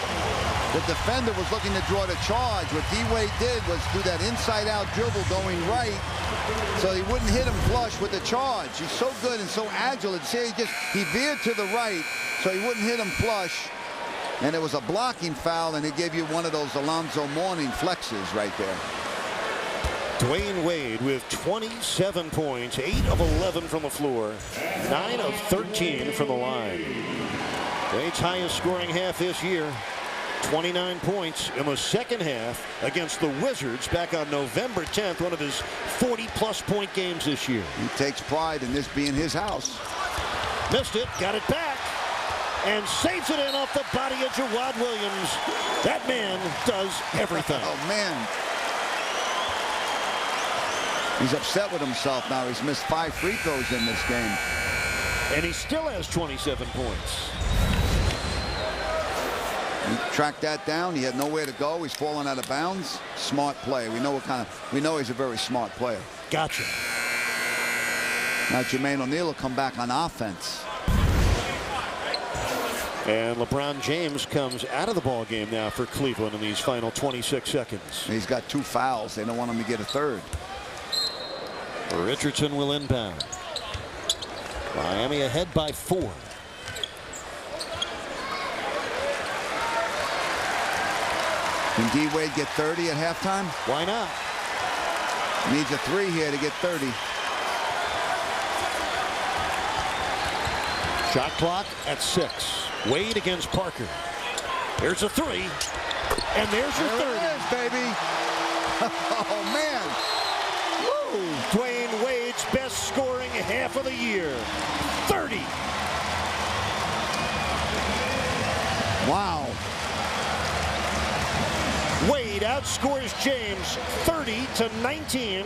[SPEAKER 5] The defender was looking to draw the charge. What D. Wade did was do that inside-out dribble going right so he wouldn't hit him flush with the charge. He's so good and so agile. And see, he veered to the right so he wouldn't hit him flush. And it was a blocking foul, and it gave you one of those Alonzo Mourning flexes right there.
[SPEAKER 4] Dwayne Wade with 27 points, 8 of 11 from the floor, 9 of 13 from the line. Wade's highest scoring half this year. 29 points in the second half against the Wizards back on November 10th, one of his 40-plus point games this year.
[SPEAKER 5] He takes pride in this being his house.
[SPEAKER 4] Missed it, got it back, and saves it in off the body of Jawad Williams. That man does everything.
[SPEAKER 5] Oh, man. He's upset with himself now. He's missed 5 free throws in this game.
[SPEAKER 4] And he still has 27 points.
[SPEAKER 5] He tracked that down. He had nowhere to go. He's falling out of bounds. Smart play. We know he's a very smart player.
[SPEAKER 4] Gotcha.
[SPEAKER 5] Now Jermaine O'Neal will come back on offense.
[SPEAKER 4] And LeBron James comes out of the ball game now for Cleveland in these final 26 seconds.
[SPEAKER 5] He's got 2 fouls. They don't want him to get a 3rd.
[SPEAKER 4] Richardson will inbound. Miami ahead by 4.
[SPEAKER 5] Can D. Wade get 30 at halftime?
[SPEAKER 4] Why not?
[SPEAKER 5] Needs a 3 here to get 30.
[SPEAKER 4] Shot clock at 6. Wade against Parker. There's a 3. And there's your 30.
[SPEAKER 5] There it is, baby. Oh, man.
[SPEAKER 4] Woo. Dwayne Wade's best scoring half of the year. 30.
[SPEAKER 5] Wow.
[SPEAKER 4] Wade outscores James 30-19,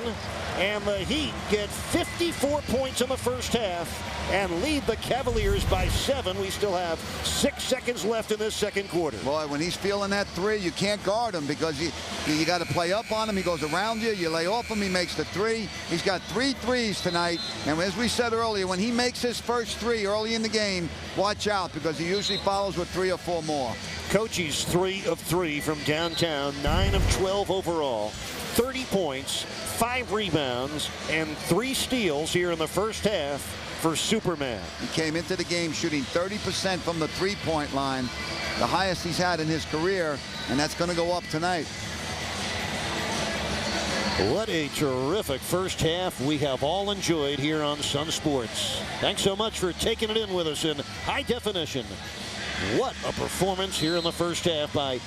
[SPEAKER 4] and the Heat get 54 points in the first half and lead the Cavaliers by 7. We still have 6 seconds left in this second quarter.
[SPEAKER 5] Boy, when he's feeling that 3, you can't guard him because you got to play up on him. He goes around you. You lay off him. He makes the 3. He's got 3 threes tonight. And as we said earlier, when he makes his first 3 early in the game, watch out because he usually follows with 3 or 4 more.
[SPEAKER 4] Coach, he's 3 of 3 from downtown, 9 of 12 overall, 30 points, 5 rebounds, and 3 steals here in the first half for Superman.
[SPEAKER 5] He came into the game shooting 30% from the three-point line, the highest he's had in his career, and that's going to go up tonight.
[SPEAKER 4] What a terrific first half we have all enjoyed here on Sun Sports. Thanks so much for taking it in with us in high definition. What a performance here in the first half by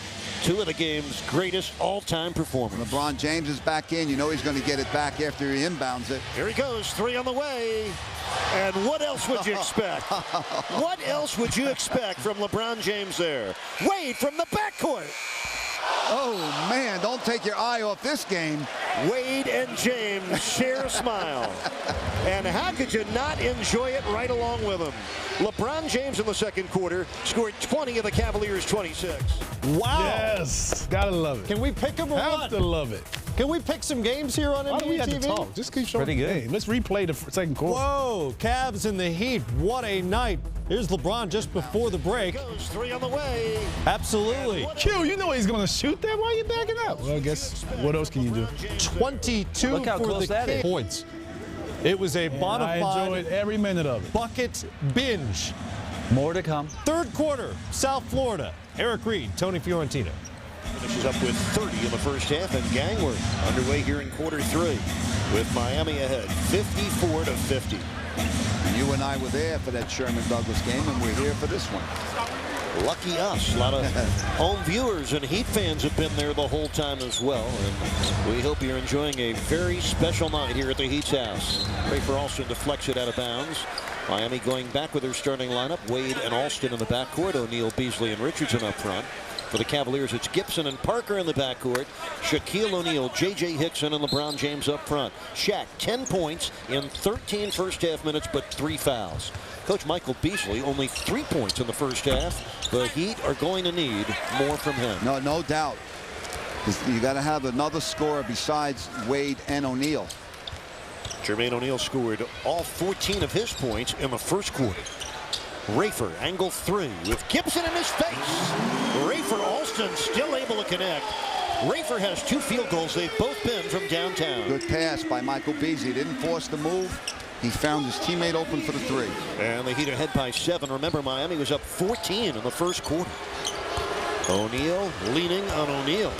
[SPEAKER 4] 2 of the game's greatest all-time performers.
[SPEAKER 5] LeBron James is back in. You know he's going to get it back after he inbounds it.
[SPEAKER 4] Here he goes, 3 on the way. And what else would you expect? What else would you expect from LeBron James there? Wade from the backcourt.
[SPEAKER 5] Oh, man, don't take your eye off this game.
[SPEAKER 4] Wade and James share a smile. And how could you not enjoy it right along with them? LeBron James in the second quarter scored 20 of the Cavaliers' 26.
[SPEAKER 1] Wow.
[SPEAKER 3] Yes. Gotta love it.
[SPEAKER 1] Can we pick them or
[SPEAKER 3] Have
[SPEAKER 1] what?
[SPEAKER 3] to love it.
[SPEAKER 1] Can we pick some games here on
[SPEAKER 3] Why do we
[SPEAKER 1] NBA
[SPEAKER 3] have
[SPEAKER 1] TV?
[SPEAKER 3] to talk? Just keep showing
[SPEAKER 2] Pretty
[SPEAKER 3] the
[SPEAKER 2] good.
[SPEAKER 3] game. Let's replay the second quarter.
[SPEAKER 1] Whoa, Cavs in the Heat. What a night. Here's LeBron just before the break.
[SPEAKER 4] Goes 3 on the way.
[SPEAKER 1] Absolutely.
[SPEAKER 3] Q, you know he's going to shoot that. Why are you backing up? Well, I guess what else can you do?
[SPEAKER 1] 22
[SPEAKER 2] Look how
[SPEAKER 1] for
[SPEAKER 2] close
[SPEAKER 1] the
[SPEAKER 2] that is.
[SPEAKER 1] points. It was a
[SPEAKER 3] And
[SPEAKER 1] bona
[SPEAKER 3] I enjoyed
[SPEAKER 1] fide
[SPEAKER 3] every minute of it.
[SPEAKER 1] bucket binge.
[SPEAKER 2] More to come.
[SPEAKER 1] Third quarter, South Florida. Eric Reed, Tony Fiorentino.
[SPEAKER 4] Finishes up with 30 in the first half, and gang, we're underway here in quarter 3 with Miami ahead 54-50.
[SPEAKER 5] You and I were there for that Sherman-Douglas game, and we're here for this one.
[SPEAKER 4] Lucky us. A lot of home viewers and Heat fans have been there the whole time as well. And we hope you're enjoying a very special night here at the Heat's house. Rafer Alston deflects it out of bounds. Miami going back with their starting lineup. Wade and Alston in the backcourt. O'Neal, Beasley, and Richardson up front. For the Cavaliers, it's Gibson and Parker in the backcourt. Shaquille O'Neal, J.J. Hickson, and LeBron James up front. Shaq, 10 points in 13 first-half minutes, but 3 fouls. Coach Michael Beasley, only 3 points in the first half. The Heat are going to need more from him.
[SPEAKER 5] No doubt. You got to have another scorer besides Wade and O'Neal.
[SPEAKER 4] Jermaine O'Neal scored all 14 of his points in the first quarter. Rafer, angle 3 with Gibson in his face. Rafer Alston still able to connect. Rafer has 2 field goals. They've both been from downtown.
[SPEAKER 5] Good pass by Michael Beasley. Didn't force the move. He found his teammate open for the 3.
[SPEAKER 4] And the Heat ahead by 7. Remember, Miami was up 14 in the first quarter. O'Neal leaning on O'Neal.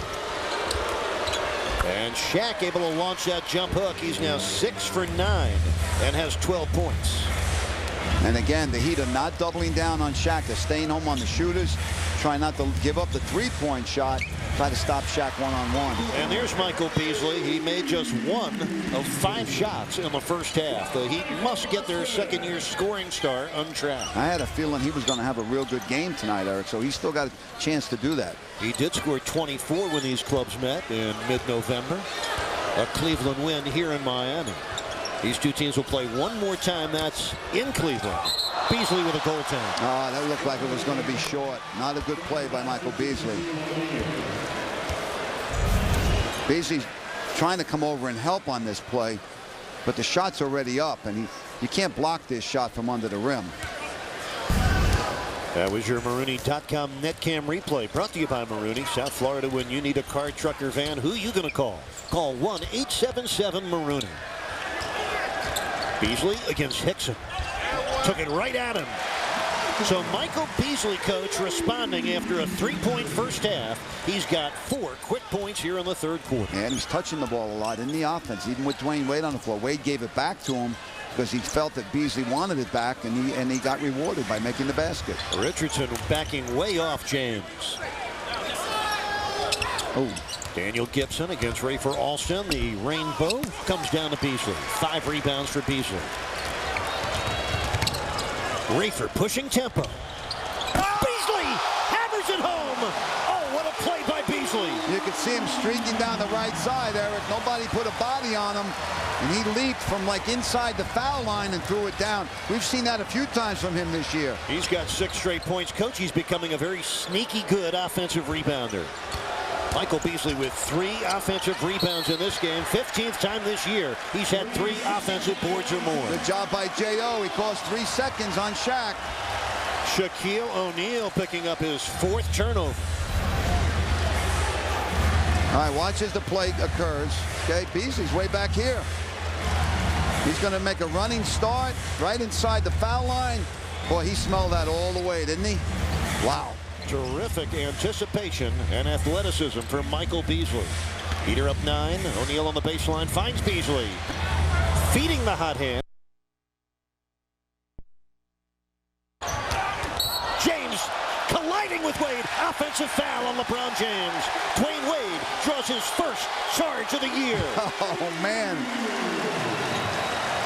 [SPEAKER 4] And Shaq able to launch that jump hook. He's now 6 for 9 and has 12 points.
[SPEAKER 5] And again, the Heat are not doubling down on Shaq. They're staying home on the shooters, trying not to give up the three-point shot, try to stop Shaq one-on-one.
[SPEAKER 4] And there's Michael Beasley. He made just 1 of 5 shots in the first half. The Heat must get their second-year scoring star untrapped.
[SPEAKER 5] I had a feeling he was going to have a real good game tonight, Eric, so he's still got a chance to do that.
[SPEAKER 4] He did score 24 when these clubs met in mid-November. A Cleveland win here in Miami. These two teams will play one more time. That's in Cleveland. Beasley with a goaltend.
[SPEAKER 5] Oh, that looked like it was going to be short. Not a good play by Michael Beasley. Beasley's trying to come over and help on this play, but the shot's already up, and you can't block this shot from under the rim.
[SPEAKER 4] That was your Marooney.com netcam replay, brought to you by Marooney. South Florida, when you need a car, truck, or van, who you going to call? Call 1-877-MAROONEY. Beasley against Hickson. Took it right at him. So Michael Beasley, coach, responding after a 3-point first half. He's got 4 quick points here in the third quarter.
[SPEAKER 5] And he's touching the ball a lot in the offense, even with Dwayne Wade on the floor. Wade gave it back to him because he felt that Beasley wanted it back, and he got rewarded by making the basket.
[SPEAKER 4] Richardson backing way off James.
[SPEAKER 5] Oh.
[SPEAKER 4] Daniel Gibson against Rafer Alston. The rainbow comes down to Beasley. 5 rebounds for Beasley. Rafer pushing tempo. Beasley hammers it home. Oh, what a play by Beasley.
[SPEAKER 5] You could see him streaking down the right side, Eric. Nobody put a body on him, and he leaped from like inside the foul line and threw it down. We've seen that a few times from him this year.
[SPEAKER 4] He's got 6 straight points. Coach, he's becoming a very sneaky good offensive rebounder. Michael Beasley with 3 offensive rebounds in this game. 15th time this year he's had 3 offensive boards or more.
[SPEAKER 5] Good job by J.O. He cost 3 seconds on Shaq.
[SPEAKER 4] Shaquille O'Neal picking up his 4th turnover.
[SPEAKER 5] All right, watch as the play occurs. Okay, Beasley's way back here. He's going to make a running start right inside the foul line. Boy, he smelled that all the way, didn't he? Wow.
[SPEAKER 4] Terrific anticipation and athleticism from Michael Beasley. Heater up 9. O'Neal on the baseline finds Beasley. Feeding the hot hand. James colliding with Wade. Offensive foul on LeBron James. Dwayne Wade draws his first charge of the year.
[SPEAKER 5] Oh, man.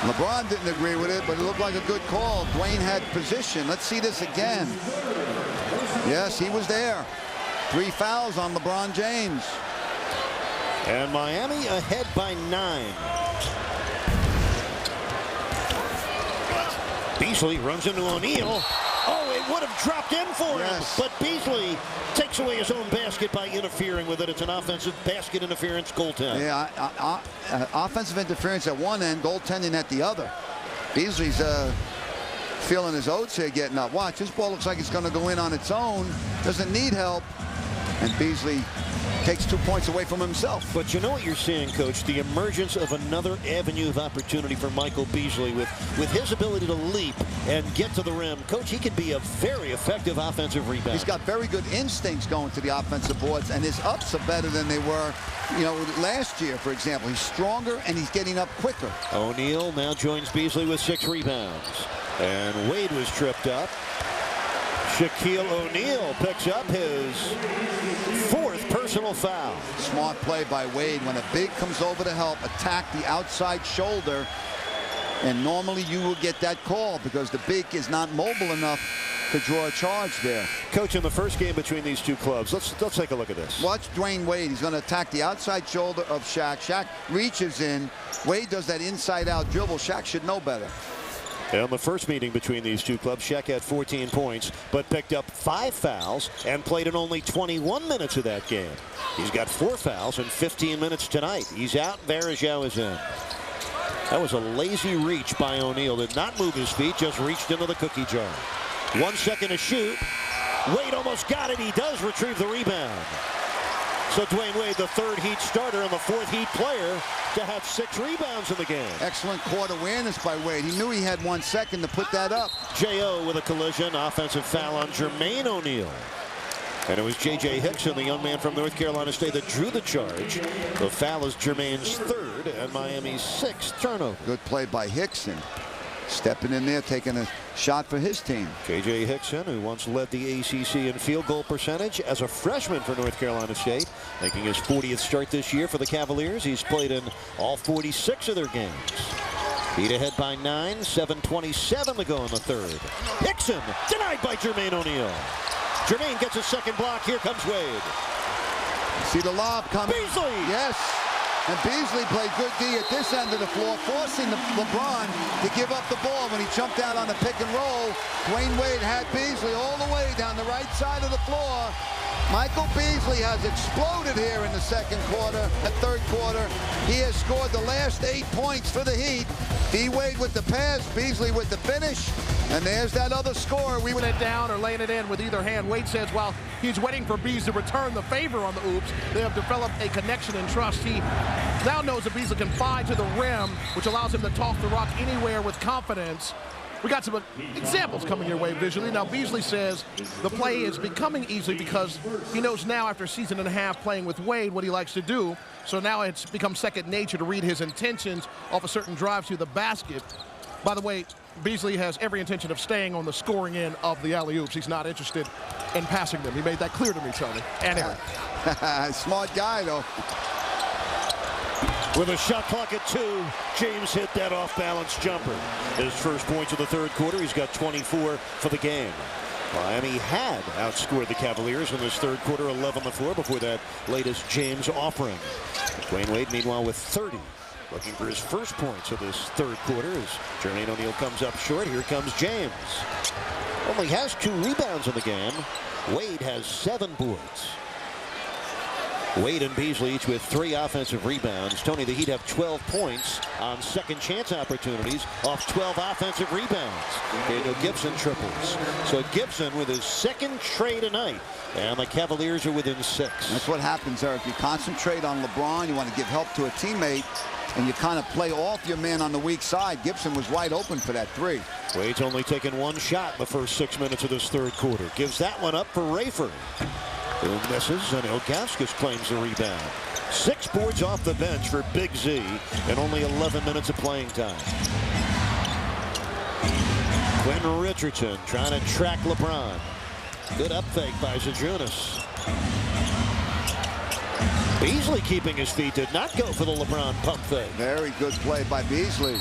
[SPEAKER 5] LeBron didn't agree with it, but it looked like a good call. Dwayne had position. Let's see this again. Yes, he was there. 3 fouls on LeBron James.
[SPEAKER 4] And Miami ahead by 9. Beasley runs into O'Neal. Oh, it would have dropped in for him, but Beasley takes away his own basket by interfering with it. It's an offensive basket interference goaltend.
[SPEAKER 5] Yeah, offensive interference at one end, goaltending at the other. Beasley's feeling his oats here, getting up. Watch, this ball looks like it's going to go in on its own. Doesn't need help. And Beasley takes 2 points away from himself.
[SPEAKER 4] But you know what you're seeing, Coach? The emergence of another avenue of opportunity for Michael Beasley with his ability to leap and get to the rim. Coach, he could be a very effective offensive rebounder.
[SPEAKER 5] He's got very good instincts going to the offensive boards, and his ups are better than they were, you know, last year, for example. He's stronger, and he's getting up quicker.
[SPEAKER 4] O'Neal now joins Beasley with 6 rebounds. And Wade was tripped up. Shaquille O'Neal picks up his 4th personal foul.
[SPEAKER 5] Smart play by Wade. When a big comes over to help, attack the outside shoulder. And normally you will get that call because the big is not mobile enough to draw a charge there.
[SPEAKER 4] Coach, in the first game between these two clubs, let's take a look at this.
[SPEAKER 5] Watch Dwayne Wade. He's going to attack the outside shoulder of Shaq. Shaq reaches in. Wade does that inside-out dribble. Shaq should know better.
[SPEAKER 4] In the first meeting between these two clubs, Shaq had 14 points, but picked up 5 fouls and played in only 21 minutes of that game. He's got 4 fouls in 15 minutes tonight. He's out. Varejao is in. That was a lazy reach by O'Neal. Did not move his feet, just reached into the cookie jar. 1 second to shoot. Wade almost got it. He does retrieve the rebound. So Dwayne Wade, the 3rd Heat starter and the 4th Heat player to have 6 rebounds in the game.
[SPEAKER 5] Excellent court awareness by Wade. He knew he had 1 second to put that up.
[SPEAKER 4] J.O. with a collision. Offensive foul on Jermaine O'Neal. And it was J.J. Hickson, the young man from North Carolina State, that drew the charge. The foul is Jermaine's 3rd and Miami's 6th turnover.
[SPEAKER 5] Good play by Hickson. Stepping in there, taking a shot for his team.
[SPEAKER 4] J.J. Hickson, who once led the ACC in field goal percentage as a freshman for North Carolina State, making his 40th start this year for the Cavaliers. He's played in all 46 of their games. Heat ahead by 9, 7:27 to go in the 3rd. Hickson denied by Jermaine O'Neal. Jermaine gets a 2nd block. Here comes Wade.
[SPEAKER 5] See the lob coming.
[SPEAKER 4] Beasley!
[SPEAKER 5] Yes. And Beasley played good D at this end of the floor, forcing LeBron to give up the ball when he jumped out on the pick and roll. Dwayne Wade had Beasley all the way down the right side of the floor. Michael Beasley has exploded here in the 2nd quarter and 3rd quarter. He has scored the last 8 points for the Heat. D-Wade with the pass, Beasley with the finish, and there's that other score.
[SPEAKER 6] We went it down or laying it in with either hand. Wade says while he's waiting for Beasley to return the favor on the oops, they have developed a connection and trust. He now knows that Beasley can fly to the rim, which allows him to toss the rock anywhere with confidence. We got some examples coming your way visually. Now, Beasley says the play is becoming easy because he knows now after a season and a half playing with Wade what he likes to do. So now it's become second nature to read his intentions off a certain drive to the basket. By the way, Beasley has every intention of staying on the scoring end of the alley-oops. He's not interested in passing them. He made that clear to me, Tony. And Eric.
[SPEAKER 5] Smart guy, though.
[SPEAKER 4] With a shot clock at 2, James hit that off-balance jumper. His first points of the 3rd quarter. He's got 24 for the game. Miami had outscored the Cavaliers in this 3rd quarter, 11-4 before that latest James offering. Dwayne Wade, meanwhile, with 30. Looking for his first points of this 3rd quarter as Jermaine O'Neal comes up short. Here comes James. Only has 2 rebounds in the game. Wade has 7 boards. Wade and Beasley each with 3 offensive rebounds. Tony, the Heat have 12 points on second chance opportunities off 12 offensive rebounds. Daniel Gibson triples. So Gibson with his second trade tonight. And the Cavaliers are within 6.
[SPEAKER 5] That's what happens, Eric. You concentrate on LeBron. You want to give help to a teammate. And you kind of play off your man on the weak side. Gibson was wide open for that 3.
[SPEAKER 4] Wade's only taken 1 shot in the first 6 minutes of this third quarter. Gives that one up for Rayford, who misses, and Ilgauskas claims the rebound. 6 boards off the bench for Big Z and only 11 minutes of playing time. Quinn Richardson trying to track LeBron. Good up fake by Zajunas. Beasley keeping his feet, did not go for the LeBron pump fake.
[SPEAKER 5] Very good play by Beasley.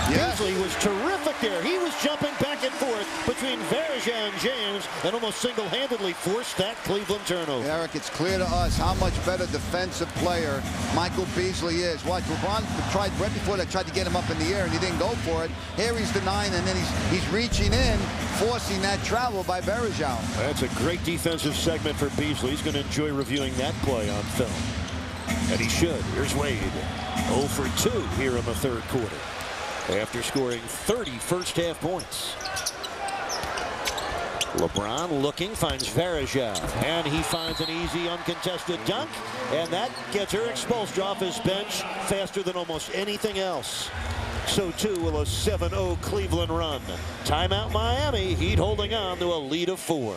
[SPEAKER 5] Yes.
[SPEAKER 4] Beasley was terrific there. He was jumping back and forth between Verja and James and almost single-handedly forced that Cleveland turnover.
[SPEAKER 5] Eric, it's clear to us how much better defensive player Michael Beasley is. Watch, LeBron tried right before that, tried to get him up in the air, and he didn't go for it. Here he's denying, and then he's reaching in, forcing that travel by Verja.
[SPEAKER 4] That's a great defensive segment for Beasley. He's going to enjoy reviewing that play on film. And he should. Here's Wade. 0 for 2 here in the third quarter, after scoring 30 first-half points. LeBron looking, finds Verja, and he finds an easy, uncontested dunk, and that gets Eric Spoelstra off his bench faster than almost anything else. So too will a 7-0 Cleveland run. Timeout Miami, Heat holding on to a lead of 4.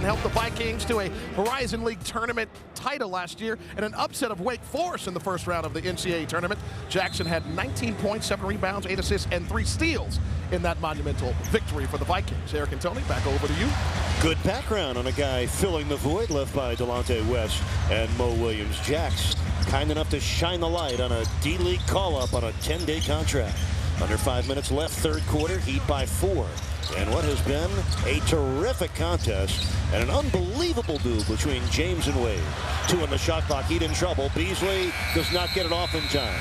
[SPEAKER 6] Helped the Vikings to a Horizon League tournament title last year and an upset of Wake Forest in the first round of the NCAA tournament. Jackson had 19 points, 7 rebounds, 8 assists, and 3 steals in that monumental victory for the Vikings. Eric and Tony, back over to you.
[SPEAKER 4] Good background on a guy filling the void left by Delonte West and Mo Williams. Jacks kind enough to shine the light on a D-League call-up on a 10-day contract. Under 5 minutes left, third quarter, Heat by 4. And what has been a terrific contest and an unbelievable duel between James and Wade. 2 on the shot clock, Heat in trouble. Beasley does not get it off in time.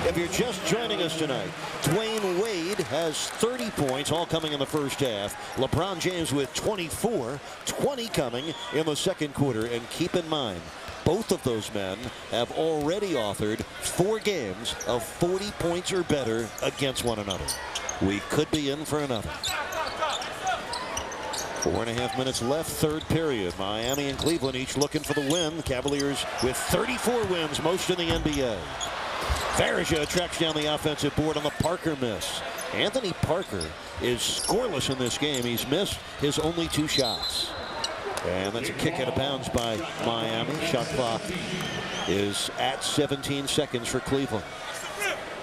[SPEAKER 4] If you're just joining us tonight, Dwayne Wade has 30 points, all coming in the first half. LeBron James with 24, 20 coming in the second quarter. And keep in mind, both of those men have already authored 4 games of 40 points or better against one another. We could be in for another. 4.5 minutes left, third period. Miami and Cleveland each looking for the win. The Cavaliers with 34 wins, most in the NBA. Verja tracks down the offensive board on the Parker miss. Anthony Parker is scoreless in this game. He's missed his only 2 shots. And that's a kick out of bounds by Miami. Shot clock is at 17 seconds for Cleveland.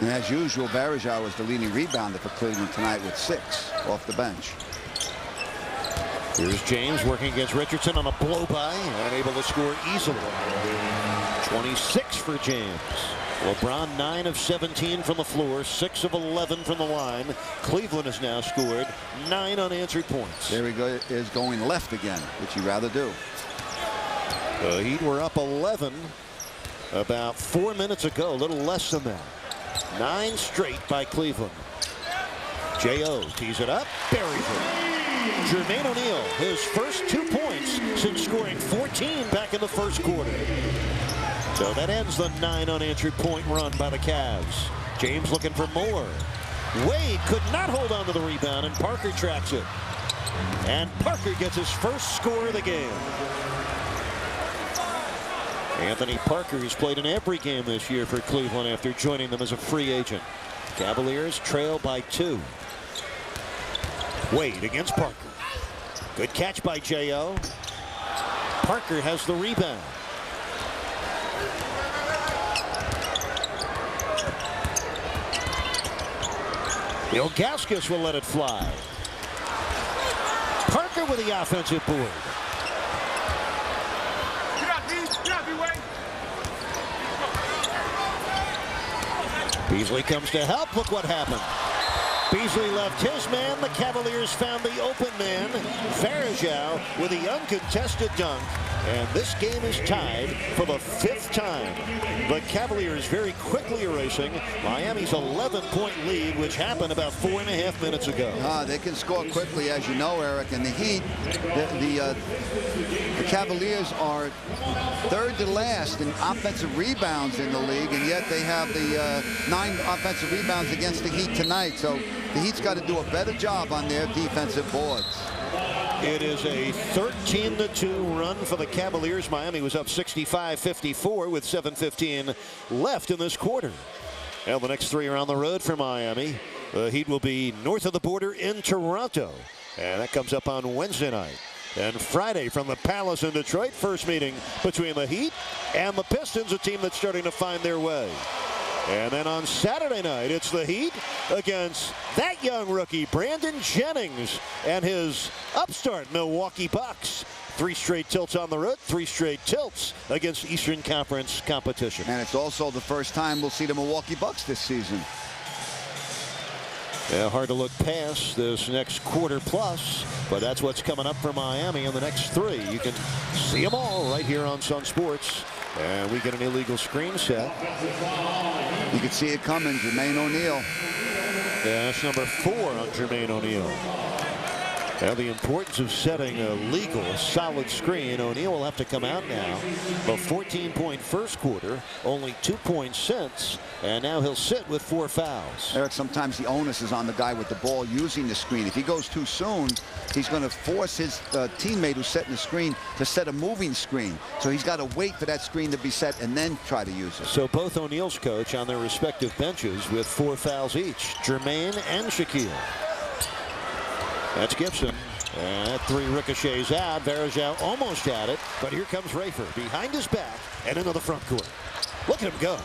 [SPEAKER 5] And as usual, Verja was the leading rebounder for Cleveland tonight with 6 off the bench.
[SPEAKER 4] Here's James working against Richardson on a blow-by and unable to score easily. 26 for James. LeBron 9 of 17 from the floor, 6 of 11 from the line. Cleveland has now scored 9 unanswered points.
[SPEAKER 5] There he is going left again, which he'd rather do.
[SPEAKER 4] The Heat were up 11 about 4 minutes ago, a little less than that. 9 straight by Cleveland. J.O. tees it up, buries it. Jermaine O'Neal, his first 2 points since scoring 14 back in the first quarter. So that ends the 9 unanswered point run by the Cavs. James looking for more. Wade could not hold on to the rebound, and Parker tracks it. And Parker gets his first score of the game. Anthony Parker, who's played in every game this year for Cleveland after joining them as a free agent. Cavaliers trail by 2. Wade against Parker. Good catch by J.O. Parker has the rebound. Ilgauskas will let it fly. Parker with the offensive board. Beasley comes to help. Look what happened. Beasley left his man. The Cavaliers found the open man. Verja with the uncontested dunk. And this game is tied for the 5th time. The Cavaliers very quickly erasing Miami's 11-point lead, which happened about 4.5 minutes ago.
[SPEAKER 5] They can score quickly, as you know, Eric. And the Heat, the Cavaliers are 3rd to last in offensive rebounds in the league, and yet they have the 9 offensive rebounds against the Heat tonight. So the Heat's got to do a better job on their defensive boards.
[SPEAKER 4] It is a 13-2 run for the Cavaliers. Miami was up 65-54 with 7:15 left in this quarter. Well, the next 3 are on the road for Miami. The Heat will be north of the border in Toronto, and that comes up on Wednesday night. And Friday from the Palace in Detroit, first meeting between the Heat and the Pistons, a team that's starting to find their way. And then on Saturday night, it's the Heat against that young rookie, Brandon Jennings, and his upstart Milwaukee Bucks. 3 straight tilts on the road, 3 straight tilts against Eastern Conference competition.
[SPEAKER 5] And it's also the first time we'll see the Milwaukee Bucks this season.
[SPEAKER 4] Yeah, hard to look past this next quarter plus, but that's what's coming up for Miami in the next 3. You can see them all right here on Sun Sports. And we get an illegal screen set.
[SPEAKER 5] You can see it coming, Jermaine O'Neal.
[SPEAKER 4] Yeah, that's number 4 on Jermaine O'Neal. Now the importance of setting a legal solid screen. O'Neal will have to come out now. A 14-point first quarter, only 2 points since, and now he'll sit with 4 fouls.
[SPEAKER 5] Eric, sometimes the onus is on the guy with the ball using the screen. If he goes too soon, he's going to force his teammate who's setting the screen to set a moving screen. So he's got to wait for that screen to be set and then try to use it.
[SPEAKER 4] So both O'Neal's coach on their respective benches with 4 fouls each, Jermaine and Shaquille. That's Gibson. And that 3 ricochets out. Varejao almost had it, but here comes Rafer behind his back and into the front court. Look at him go.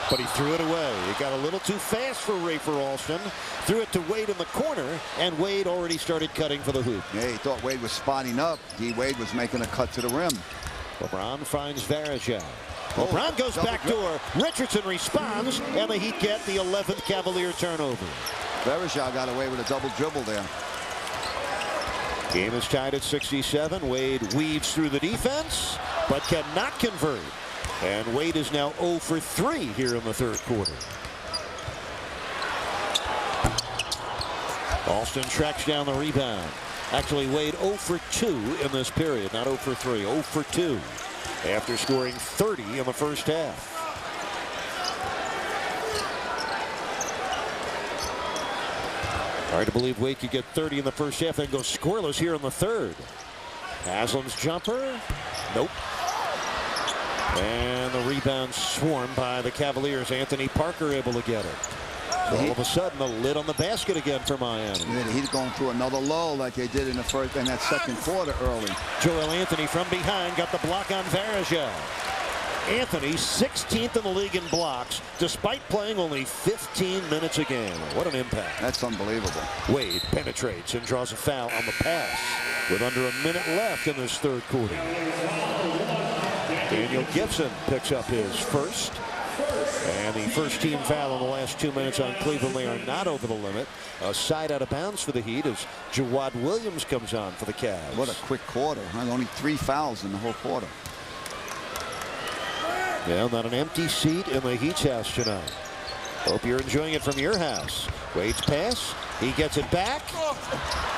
[SPEAKER 4] But he threw it away. It got a little too fast for Rafer Alston. Threw it to Wade in the corner, and Wade already started cutting for the hoop.
[SPEAKER 5] Yeah, he thought Wade was spotting up. Wade was making a cut to the rim.
[SPEAKER 4] LeBron finds Varejao. LeBron goes backdoor. Richardson responds, and the Heat get the 11th Cavalier turnover.
[SPEAKER 5] Varejao got away with a double dribble there.
[SPEAKER 4] Game is tied at 67. Wade weaves through the defense, but cannot convert. And Wade is now 0 for 3 here in the 3rd quarter. Alston tracks down the rebound. Actually, Wade 0 for 2 in this period, not 0 for 3, 0 for 2 after scoring 30 in the first half. Hard to believe Wade could get 30 in the first half and go scoreless here in the 3rd. Haslam's jumper. Nope. And the rebound swarmed by the Cavaliers. Anthony Parker able to get it. So all of a sudden, the lid on the basket again for Miami.
[SPEAKER 5] He's going through another lull like they did in the first and that 2nd quarter early.
[SPEAKER 4] Joel Anthony from behind got the block on Varejao. Anthony 16th in the league in blocks, despite playing only 15 minutes a game. What an impact.
[SPEAKER 5] That's unbelievable.
[SPEAKER 4] Wade penetrates and draws a foul on the pass with under a minute left in this 3rd quarter. Daniel Gibson picks up his first. And the first team foul in the last 2 minutes on Cleveland. They are not over the limit. A side out of bounds for the Heat as Jawad Williams comes on for the Cavs.
[SPEAKER 5] What a quick quarter. Only 3 fouls in the whole quarter.
[SPEAKER 4] Yeah, not an empty seat in the Heat's house tonight. Hope you're enjoying it from your house. Wade's pass. He gets it back.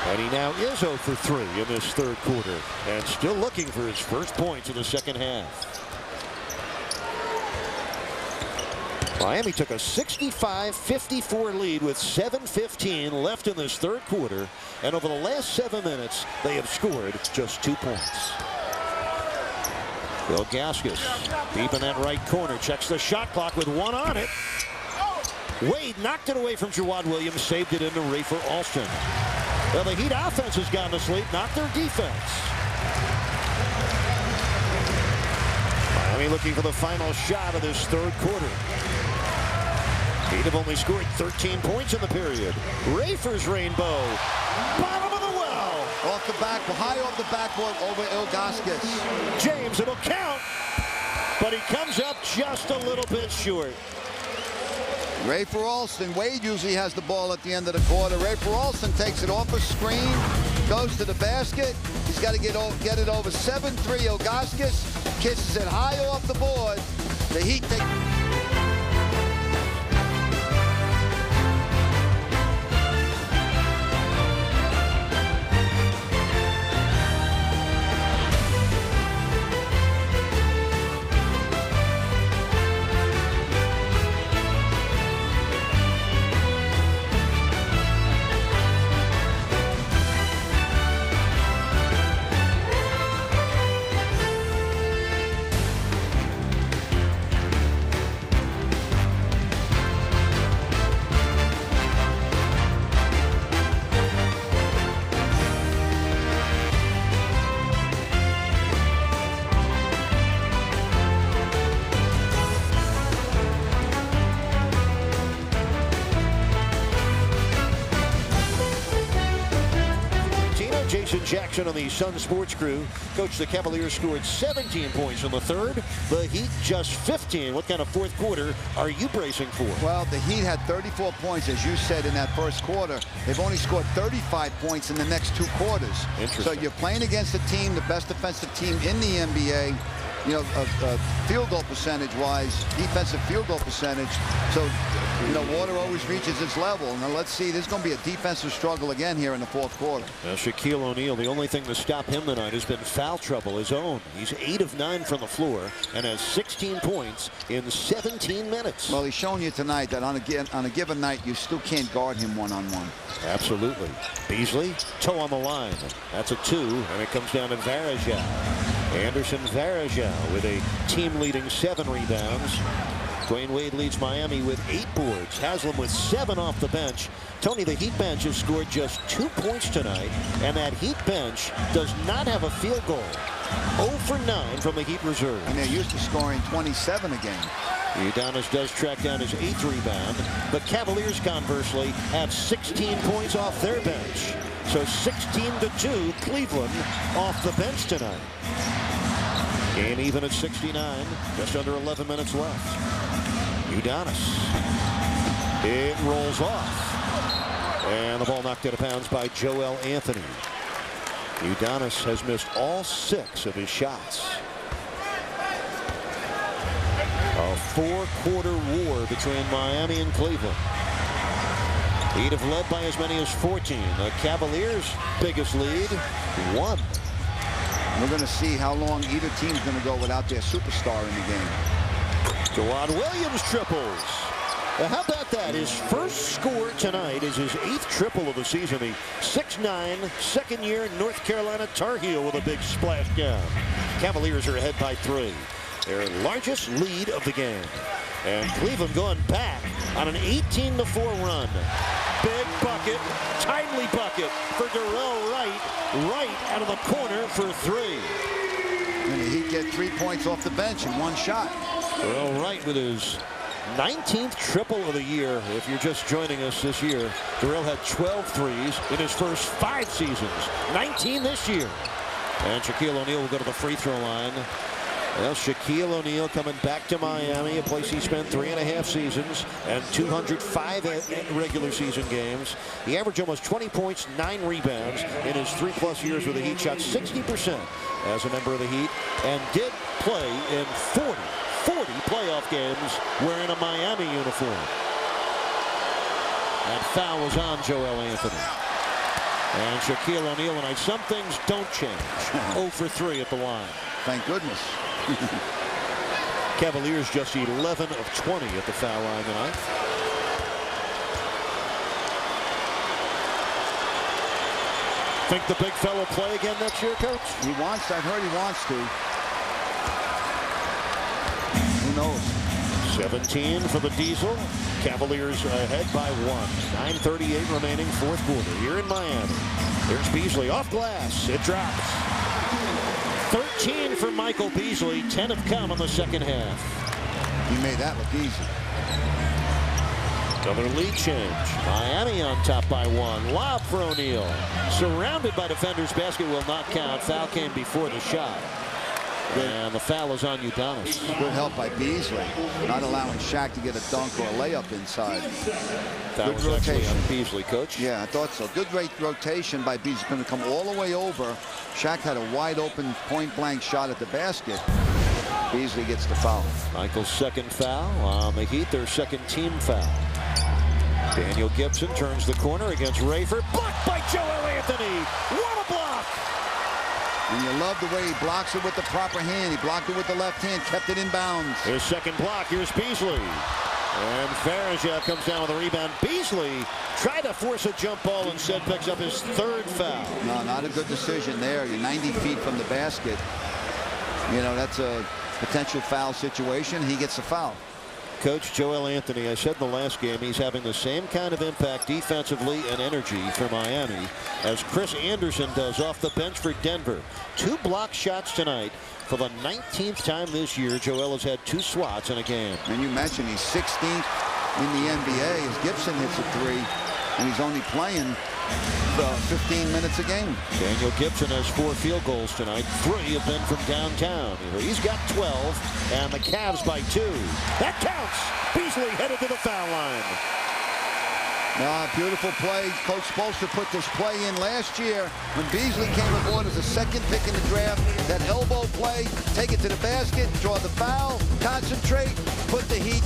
[SPEAKER 4] And he now is 0 for 3 in this 3rd quarter. And still looking for his first points in the 2nd half. Miami took a 65-54 lead with 7:15 left in this 3rd quarter. And over the last 7 minutes, they have scored just 2 points. Bill Gaskis deep in that right corner, checks the shot clock with 1 on it. Wade knocked it away from Jawad Williams, saved it into Rafer Alston. Well, the Heat offense has gone to sleep, not their defense. Miami looking for the final shot of this 3rd quarter. Heat have only scored 13 points in the period. Rafer's rainbow, bottom of the well.
[SPEAKER 5] Off the back, high off the backboard over Ilgauskas.
[SPEAKER 4] James, it'll count, but he comes up just a little bit short.
[SPEAKER 5] Rafer Alston. Wade usually has the ball at the end of the quarter. Rafer Alston takes it off a screen, goes to the basket, He's got to get it over. 7-3. Ilgauskas kisses it high off the board. The Heat take...
[SPEAKER 4] Jackson on the Sun Sports crew. Coach, the Cavaliers scored 17 points in the third. The Heat just 15. What kind of fourth quarter are you bracing for?
[SPEAKER 5] Well, the Heat had 34 points, as you said, in that first quarter. They've only scored 35 points in the next 2 quarters. So you're playing against a team, the best defensive team in the NBA. You know, field goal percentage-wise, defensive field goal percentage. So, you know, water always reaches its level. Now, let's see. There's going to be a defensive struggle again here in the fourth quarter.
[SPEAKER 4] Now, Shaquille O'Neal, the only thing to stop him tonight has been foul trouble, his own. He's 8 of 9 from the floor and has 16 points in 17 minutes.
[SPEAKER 5] Well, he's shown you tonight that on a given night, you still can't guard him one-on-one.
[SPEAKER 4] Absolutely. Beasley, toe on the line. That's a 2, and it comes down to Varejao. Anderson Varejao with a team-leading 7 rebounds. Dwayne Wade leads Miami with 8 boards. Haslam with 7 off the bench. Tony, the Heat bench has scored just 2 points tonight, and that Heat bench does not have a field goal. 0 for 9 from the Heat reserve.
[SPEAKER 5] And they're used to scoring 27 a game.
[SPEAKER 4] Udonis does track down his 8th rebound. The Cavaliers, conversely, have 16 points off their bench. So 16-2, Cleveland off the bench tonight. Game even at 69. Just under 11 minutes left. Udonis. It rolls off. And the ball knocked out of bounds by Joel Anthony. Udonis has missed all 6 of his shots. A 4-quarter war between Miami and Cleveland. He'd have led by as many as 14. The Cavaliers' biggest lead, 1.
[SPEAKER 5] We're going to see how long either team's going to go without their superstar in the game.
[SPEAKER 4] Dewan Williams triples. How about that? His first score tonight is his 8th triple of the season. The 6'9", second-year North Carolina Tar Heel with a big splash down. Cavaliers are ahead by 3. Their largest lead of the game. And Cleveland going back on an 18-4 run. Big bucket, timely bucket for Darrell right out of the corner for 3.
[SPEAKER 5] And he'd get 3 points off the bench in 1 shot.
[SPEAKER 4] Darrell Wright with his 19th triple of the year. If you're just joining us this year, Darrell had 12 threes in his first 5 seasons. 19 this year. And Shaquille O'Neal will go to the free throw line. Well, Shaquille O'Neal coming back to Miami, a place he spent 3.5 seasons and 205 regular season games. He averaged almost 20 points, 9 rebounds in his 3+ years with the Heat. Shot 60% as a member of the Heat and did play in 40 playoff games wearing a Miami uniform. That foul was on Joel Anthony. And Shaquille O'Neal tonight, some things don't change. 0 for 3 at the line.
[SPEAKER 5] Thank goodness.
[SPEAKER 4] Cavaliers just 11 of 20 at the foul line tonight. Think the big fella play again next year, Coach?
[SPEAKER 5] He wants. I've heard he wants to. Who knows?
[SPEAKER 4] 17 for the Diesel. Cavaliers ahead by 1. 9:38 remaining, fourth quarter here in Miami. There's Beasley off glass. It drops. 13 for Michael Beasley. 10 have come in the second half.
[SPEAKER 5] He made that look easy.
[SPEAKER 4] Another lead change. Miami on top by 1. Lob for O'Neal. Surrounded by defenders. Basket will not count. Foul came before the shot. And the foul is on Udonis.
[SPEAKER 5] Good help by Beasley, not allowing Shaq to get a dunk or a layup inside.
[SPEAKER 4] That was actually on Beasley, Coach.
[SPEAKER 5] Yeah, I thought so. Good rotation by Beasley. Going to come all the way over. Shaq had a wide open point-blank shot at the basket. Beasley gets the foul.
[SPEAKER 4] Michael's second foul on the Heat, their second team foul. Daniel Gibson turns the corner against Rafer. Blocked by Joel-Anthony. What a block!
[SPEAKER 5] And you love the way he blocks it with the proper hand. He blocked it with the left hand, kept it in bounds.
[SPEAKER 4] His second block. Here's Beasley. And Varejao comes down with a rebound. Beasley tried to force a jump ball, instead picks up his third foul.
[SPEAKER 5] No, not a good decision there. You're 90 feet from the basket. You know, that's a potential foul situation. He gets a foul.
[SPEAKER 4] Coach, Joel-Anthony, I said in the last game, he's having the same kind of impact defensively and energy for Miami as Chris Anderson does off the bench for Denver. 2 block shots tonight. For the 19th time this year, Joel has had 2 swats in a game.
[SPEAKER 5] And you mentioned he's 16th in the NBA as Gibson hits a 3, and he's only playing 15 minutes a game.
[SPEAKER 4] Daniel Gibson has 4 field goals tonight. 3 have been from downtown. He's got 12, and the Cavs by 2. That counts. Beasley headed to the foul line.
[SPEAKER 5] Beautiful play. Coach Spoelstra put this play in last year when Beasley came aboard as a second pick in the draft. That elbow play, take it to the basket, draw the foul, concentrate, put the Heat.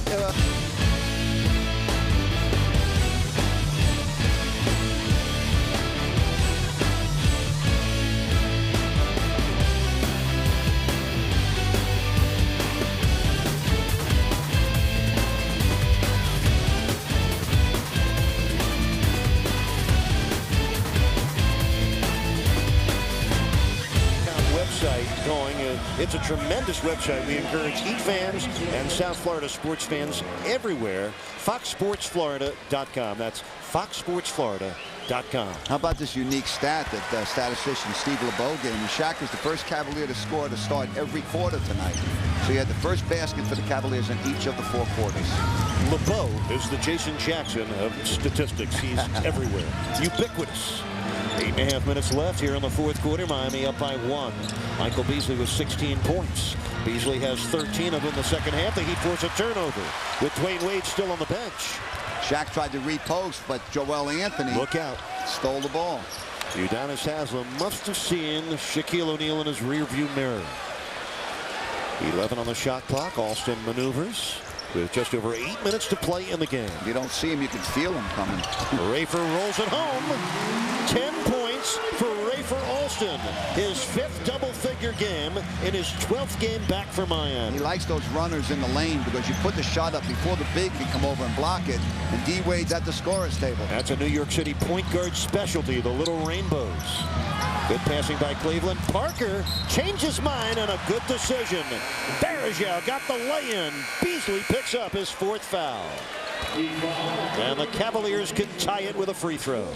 [SPEAKER 4] Going. It's a tremendous website. We encourage Heat fans and South Florida sports fans everywhere. FoxSportsFlorida.com. That's FoxSportsFlorida.com.
[SPEAKER 5] How about this unique stat that statistician Steve LeBeau gave me? Shaq was the first Cavalier to score to start every quarter tonight. So he had the first basket for the Cavaliers in each of the 4 quarters.
[SPEAKER 4] LeBeau is the Jason Jackson of statistics. He's everywhere. Ubiquitous. 8.5 minutes left here in the 4th quarter. Miami up by 1. Michael Beasley with 16 points. Beasley has 13 of them in the second half. The Heat force a turnover with Dwayne Wade still on the bench.
[SPEAKER 5] Shaq tried to repost, but Joel-Anthony
[SPEAKER 4] look out,
[SPEAKER 5] stole the ball.
[SPEAKER 4] Udonis Haslem must have seen Shaquille O'Neal in his rearview mirror. 11 on the shot clock. Alston maneuvers with just over 8 minutes to play in the game.
[SPEAKER 5] If you don't see him, you can feel him coming.
[SPEAKER 4] Rafer rolls it home. 10 points for Rafer Alston. His 5th double-figure game in his 12th game back for Miami.
[SPEAKER 5] He likes those runners in the lane because you put the shot up before the big can come over and block it. And D. Wade's at the scorer's table.
[SPEAKER 4] That's a New York City point guard specialty, the Little Rainbows. Good passing by Cleveland. Parker changed his mind on a good decision. Varejao got the lay-in. Beasley picks up his 4th foul. And the Cavaliers can tie it with a free throw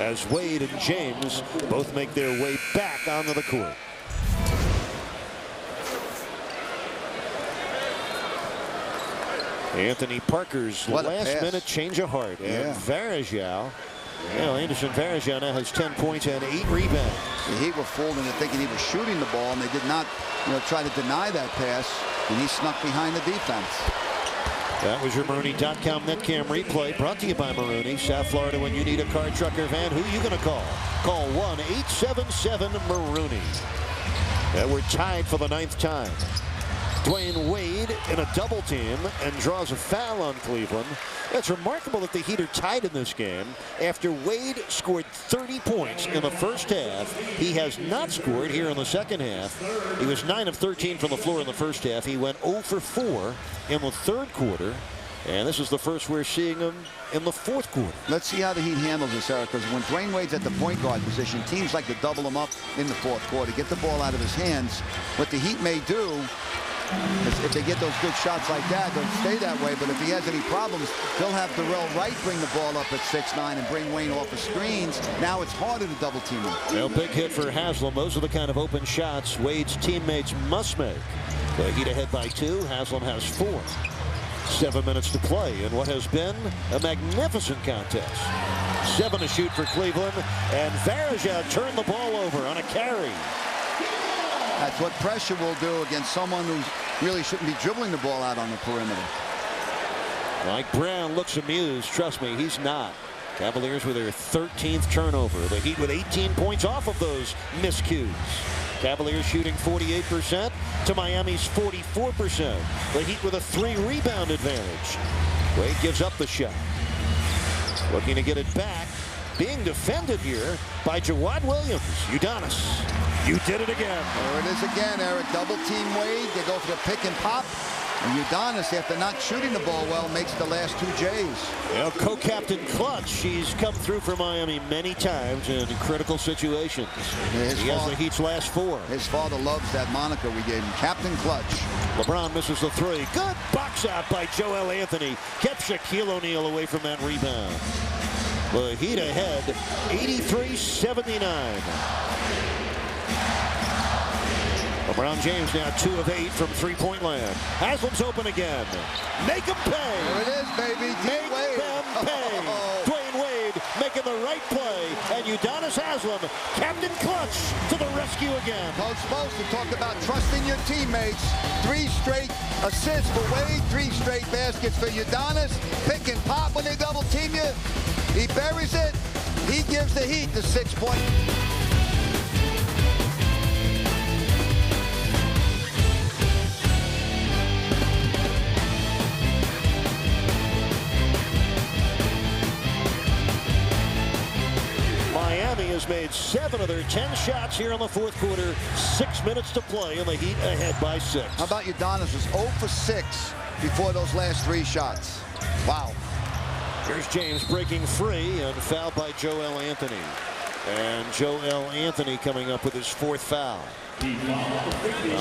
[SPEAKER 4] as Wade and James both make their way back onto the court. Anthony Parker's last-minute change of heart. And Varejao, Anderson Varejao now has 10 points and 8 rebounds.
[SPEAKER 5] The Heat were fooled into thinking he was shooting the ball, and they did not try to deny that pass, and he snuck behind the defense.
[SPEAKER 4] That was your Marooney.com Netcam replay brought to you by Marooney. South Florida, when you need a car, truck, or van, who are you going to call? Call 1-877-MAROONEY. We're tied for the 9th time. Dwayne Wade in a double team and draws a foul on Cleveland. It's remarkable that the Heat are tied in this game after Wade scored 30 points in the first half. He has not scored here in the second half. He was 9 of 13 from the floor in the first half. He went 0 for 4 in the 3rd quarter. And this is the first we're seeing him in the 4th quarter.
[SPEAKER 5] Let's see how the Heat handles this, Eric, because when Dwayne Wade's at the point guard position, teams like to double him up in the 4th quarter, get the ball out of his hands. What the Heat may do is if they get those good shots like that, they'll stay that way. But if he has any problems, they'll have Darrell Wright bring the ball up at 6'9" and bring Wayne off the screens. Now it's harder to double team him.
[SPEAKER 4] Well, big hit for Haslem. Those are the kind of open shots Wade's teammates must make. The Heat ahead by 2. Haslem has 4. 7 minutes to play in what has been a magnificent contest. 7 to shoot for Cleveland, and Varejao turned the ball over on a carry.
[SPEAKER 5] That's what pressure will do against someone who really shouldn't be dribbling the ball out on the perimeter.
[SPEAKER 4] Mike Brown looks amused. Trust me, he's not. Cavaliers with their 13th turnover. The Heat with 18 points off of those miscues. Cavaliers shooting 48% to Miami's 44%. The Heat with a 3-rebound advantage. Wade gives up the shot. Looking to get it back. Being defended here by Jawad Williams. Udonis, you did it again.
[SPEAKER 5] There it is again, Eric. Double team Wade. They go for the pick and pop. And Udonis, after not shooting the ball well, makes the last 2 J's.
[SPEAKER 4] Well, co-captain Clutch. She's come through for Miami many times in critical situations. He has the Heat's last 4.
[SPEAKER 5] His father loves that moniker we gave him, Captain Clutch.
[SPEAKER 4] LeBron misses the 3. Good box out by Joel Anthony. Kept Shaquille O'Neal away from that rebound. The Heat ahead, 83-79. LeBron James now 2 of 8 from three-point land. Haslam's open again. Make them pay.
[SPEAKER 5] There it is, baby.
[SPEAKER 4] Make them pay. Dwayne Wade making the right play. And Udonis Haslam, Captain Clutch, to the rescue again.
[SPEAKER 5] Coach supposed to talk about trusting your teammates. 3 straight assists for Wade, 3 straight baskets for Udonis. Pick and pop when they double team you. He buries it. He gives the Heat the 6-point.
[SPEAKER 4] Miami has made 7 of their 10 shots here in the 4th quarter. 6 minutes to play, and the Heat ahead by 6.
[SPEAKER 5] How about Udonis? Was 0 for 6 before those last 3 shots. Wow.
[SPEAKER 4] Here's James breaking free and fouled by Joel Anthony. And Joel Anthony coming up with his 4th foul.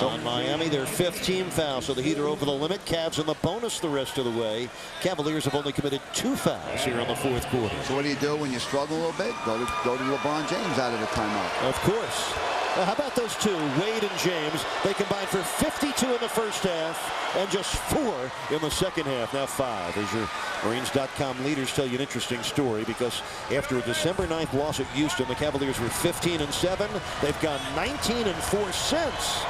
[SPEAKER 4] On Miami, their 5th team foul, so the Heat are over the limit. Cavs in the bonus the rest of the way. Cavaliers have only committed 2 fouls here in the 4th quarter.
[SPEAKER 5] So what do you do when you struggle a little bit? Go to LeBron James out of the timeout.
[SPEAKER 4] Of course. Now, how about those 2, Wade and James? They combined for 52 in the first half and just 4 in the second half. Now 5. As your Marines.com leaders tell you an interesting story, because after a December 9th loss at Houston, the Cavaliers were 15-7. They've gone 19-4 since.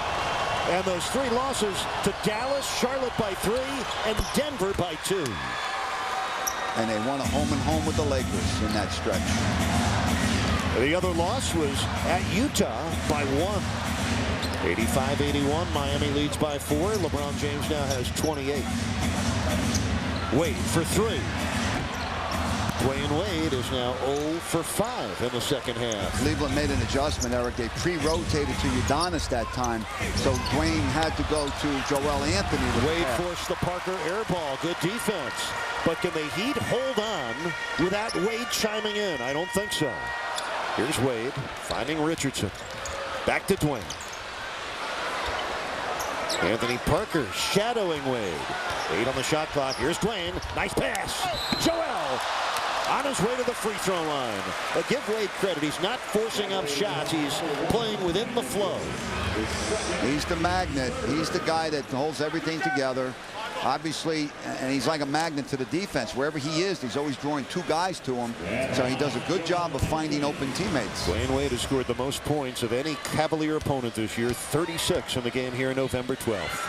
[SPEAKER 4] And those 3 losses to Dallas, Charlotte by 3, and Denver by 2.
[SPEAKER 5] And they won a home with the Lakers in that stretch.
[SPEAKER 4] The other loss was at Utah by 1. 85-81. Miami leads by 4. LeBron James now has 28. Wade for 3. Dwayne Wade is now 0 for 5 in the second half.
[SPEAKER 5] Cleveland made an adjustment, Eric. They pre-rotated to Udonis that time, so Dwayne had to go to Joel Anthony.
[SPEAKER 4] Wade forced the Parker air ball. Good defense. But can the Heat hold on without Wade chiming in? I don't think so. Here's Wade finding Richardson. Back to Dwayne. Anthony Parker shadowing Wade. 8 on the shot clock. Here's Dwayne. Nice pass. Joel on his way to the free throw line. But give Wade credit. He's not forcing up shots. He's playing within the flow.
[SPEAKER 5] He's the magnet. He's the guy that holds everything together. Obviously, and he's like a magnet to the defense. Wherever he is, he's always drawing 2 guys to him. So he does a good job of finding open teammates.
[SPEAKER 4] Dwayne Wade has scored the most points of any Cavalier opponent this year, 36 in the game here November 12th.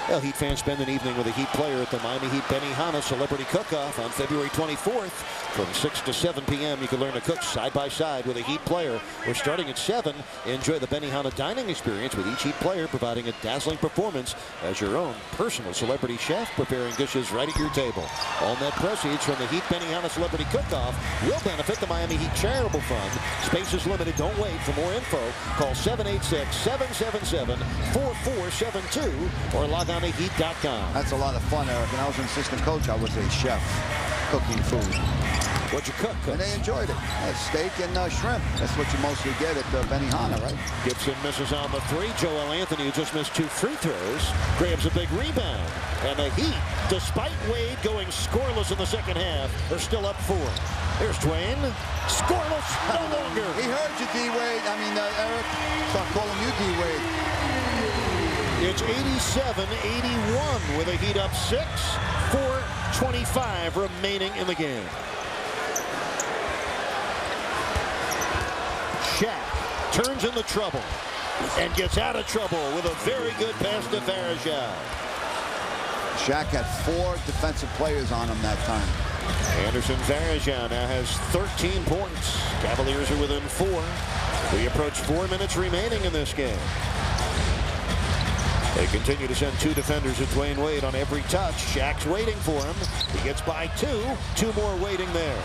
[SPEAKER 4] Well, Heat fans spend an evening with a Heat player at the Miami Heat Benihana Celebrity Cook-Off on February 24th. From 6 to 7 p.m. you can learn to cook side by side with a Heat player. We're starting at 7. Enjoy the Benihana dining experience with each Heat player providing a dazzling performance as your own personal celebrity chef, preparing dishes right at your table. All net proceeds from the Heat Benihana Celebrity Cook-Off will benefit the Miami Heat Charitable Fund. Space is limited. Don't wait. For more info, call 786-777-4472 or log on to Heat.com.
[SPEAKER 5] That's a lot of fun, Eric. When I was an assistant coach, I was a chef cooking food.
[SPEAKER 4] What'd you cook?
[SPEAKER 5] And they enjoyed it. Steak and shrimp. That's what you mostly get at Benihana, right?
[SPEAKER 4] Gibson misses on the 3. Joel Anthony, who just missed 2 free throws, grabs a big rebound. And the Heat, despite Wade going scoreless in the second half, are still up 4. There's Dwayne. Scoreless no longer.
[SPEAKER 5] He heard you, D-Wade. I mean, Eric, start calling you D-Wade.
[SPEAKER 4] It's 87-81 with a Heat up 6. 4:25 remaining in the game. Shaq turns into trouble. and gets out of trouble with a very good pass to Varejao.
[SPEAKER 5] Shaq had 4 defensive players on him that time.
[SPEAKER 4] Anderson Varejao now has 13 points. Cavaliers are within 4. We approach 4 minutes remaining in this game. They continue to send 2 defenders at Dwayne Wade on every touch. Shaq's waiting for him. He gets by 2. 2 more waiting there.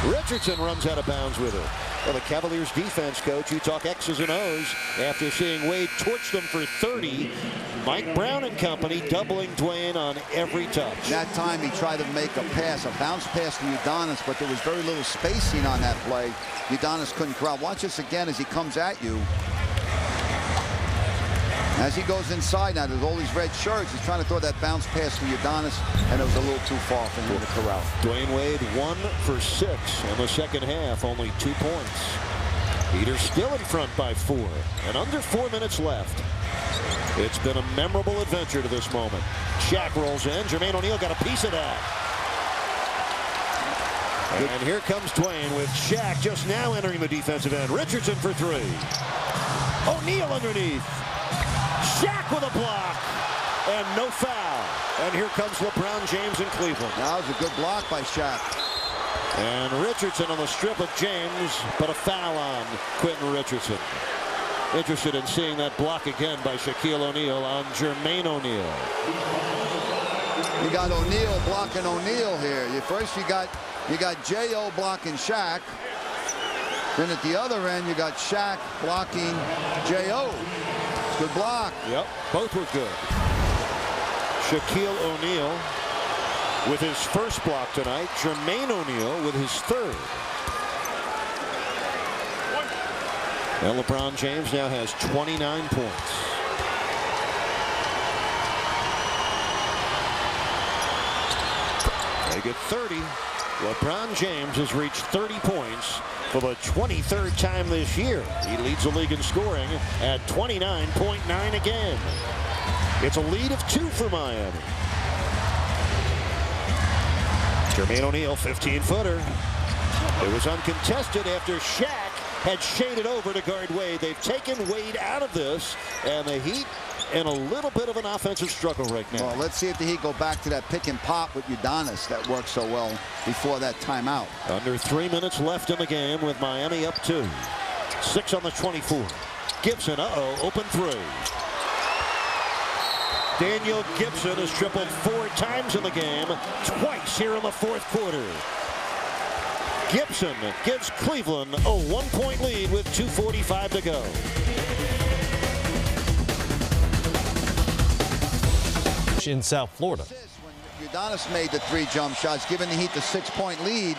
[SPEAKER 4] Richardson runs out of bounds with it. Well, the Cavaliers defense coach, you talk X's and O's after seeing Wade torch them for 30. Mike Brown and company doubling Dwayne on every touch.
[SPEAKER 5] That time he tried to make a pass, a bounce pass to Udonis, but there was very little spacing on that play. Udonis couldn't corral. Watch this again as he comes at you. As he goes inside now, there's all these red shirts. He's trying to throw that bounce pass to Udonis, and it was a little too far for him to corral.
[SPEAKER 4] Dwayne Wade 1 for 6 in the second half, only 2 points. Heaters still in front by 4, and under 4 minutes left. It's been a memorable adventure to this moment. Shaq rolls in. Jermaine O'Neal got a piece of that. And here comes Dwayne with Shaq just now entering the defensive end. Richardson for 3. O'Neal underneath. Shaq with a block, and no foul. And here comes LeBron James in Cleveland.
[SPEAKER 5] That was a good block by Shaq.
[SPEAKER 4] And Richardson on the strip of James, but a foul on Quentin Richardson. Interested in seeing that block again by Shaquille O'Neal on Jermaine O'Neal.
[SPEAKER 5] You got O'Neal blocking O'Neal here. First you got J.O. blocking Shaq. Then at the other end you got Shaq blocking J.O. Good block.
[SPEAKER 4] Yep, both were good. Shaquille O'Neal with his first block tonight. Jermaine O'Neal with his 3rd. And LeBron James now has 29 points. They get 30. LeBron James has reached 30 points for the 23rd time this year. He leads the league in scoring at 29.9 a game. It's a lead of 2 for Miami. Jermaine O'Neal, 15-footer. It was uncontested after Shaq had shaded over to guard Wade. They've taken Wade out of this, and the Heat in a little bit of an offensive struggle right now.
[SPEAKER 5] Well, let's see if the Heat go back to that pick and pop with Udonis that worked so well before that timeout.
[SPEAKER 4] Under 3 minutes left in the game with Miami up 2. 6 on the 24. Gibson, open 3. Daniel Gibson has tripled 4 times in the game, twice here in the 4th quarter. Gibson gives Cleveland a 1-point lead with 2:45 to go.
[SPEAKER 1] In South Florida.
[SPEAKER 5] When Udonis made the 3 jump shots, giving the Heat the 6-point lead.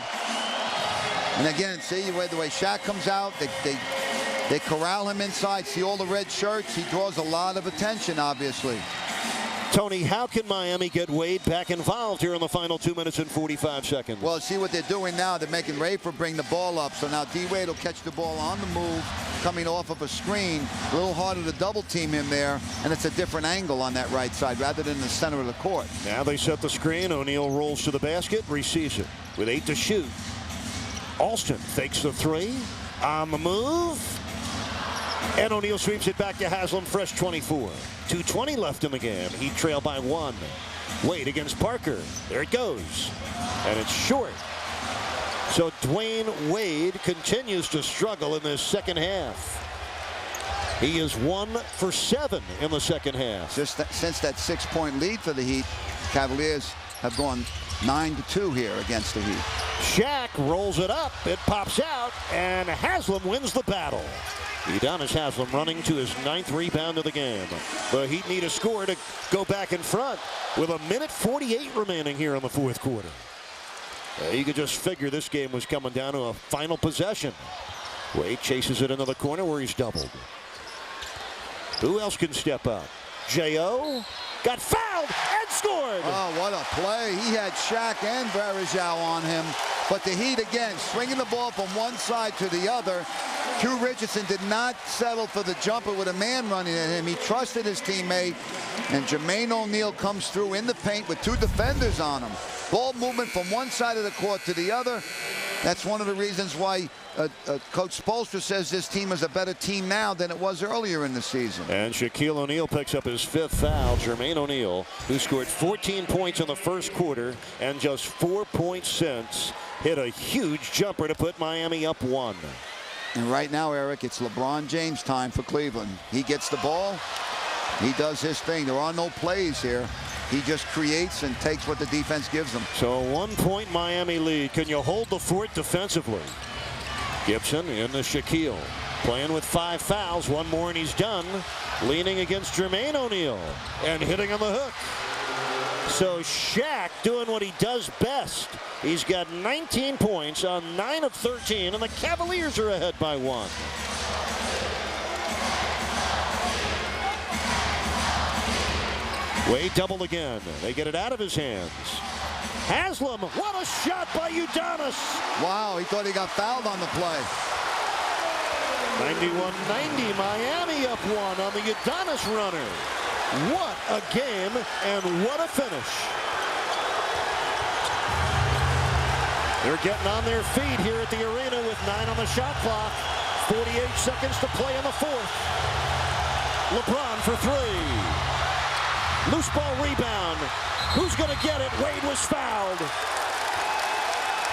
[SPEAKER 5] And again, see the way Shaq comes out, they corral him inside. See all the red shirts. He draws a lot of attention, obviously.
[SPEAKER 4] Tony, how can Miami get Wade back involved here in the final 2 minutes and 45 seconds?
[SPEAKER 5] Well, see what they're doing now. They're making Rafer bring the ball up. So now D-Wade will catch the ball on the move, coming off of a screen. A little harder to double team him there, and it's a different angle on that right side rather than the center of the court.
[SPEAKER 4] Now they set the screen. O'Neal rolls to the basket, receives it with 8 to shoot. Alston fakes the 3 on the move. And O'Neal sweeps it back to Haslam, fresh 24. 2:20 left in the game. He trailed by 1. Wade against Parker. There it goes. And it's short. So Dwayne Wade continues to struggle in this second half. He is 1 for 7 in the second half.
[SPEAKER 5] Just since that 6-point lead for the Heat, Cavaliers have gone 9-2 here against the Heat.
[SPEAKER 4] Shaq rolls it up. It pops out, and Haslam wins the battle. Udonis Haslam running to his 9th rebound of the game. The Heat need a score to go back in front with 1:48 remaining here in the 4th quarter. You could just figure this game was coming down to a final possession. Wade chases it into the corner where he's doubled. Who else can step up? J.O. got fouled and scored.
[SPEAKER 5] Oh, what a play. He had Shaq and Varejao on him. But the Heat, again, swinging the ball from one side to the other. Q Richardson did not settle for the jumper with a man running at him. He trusted his teammate. And Jermaine O'Neal comes through in the paint with 2 defenders on him. Ball movement from one side of the court to the other. That's one of the reasons why Coach Spoelstra says this team is a better team now than it was earlier in the season.
[SPEAKER 4] And Shaquille O'Neal picks up his 5th foul. Jermaine O'Neal, who scored 14 points in the first quarter and just 4 points since, hit a huge jumper to put Miami up 1.
[SPEAKER 5] And right now, Eric, it's LeBron James time for Cleveland. He gets the ball. He does his thing. There are no plays here. He just creates and takes what the defense gives him.
[SPEAKER 4] So a 1-point Miami lead. Can you hold the fort defensively? Gibson in the Shaquille. Playing with 5 fouls. 1 more and he's done. Leaning against Jermaine O'Neal and hitting on the hook. So Shaq doing what he does best. He's got 19 points on 9 of 13, and the Cavaliers are ahead by 1. Wade double again. They get it out of his hands. Haslam, what a shot by Udonis.
[SPEAKER 5] Wow, he thought he got fouled on the play.
[SPEAKER 4] 91-90, Miami up 1 on the Udonis runner. What a game and what a finish. They're getting on their feet here at the arena with 9 on the shot clock. 48 seconds to play in the 4th. LeBron for 3. Loose ball rebound. Who's going to get it? Wade was fouled.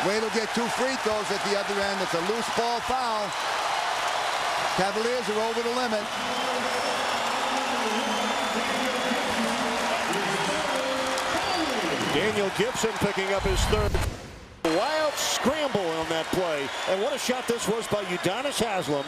[SPEAKER 5] Wade will get 2 free throws at the other end. It's a loose ball foul. Cavaliers are over the limit.
[SPEAKER 4] Daniel Gibson picking up his 3rd. Wild scramble on that play. And what a shot this was by Udonis Haslam.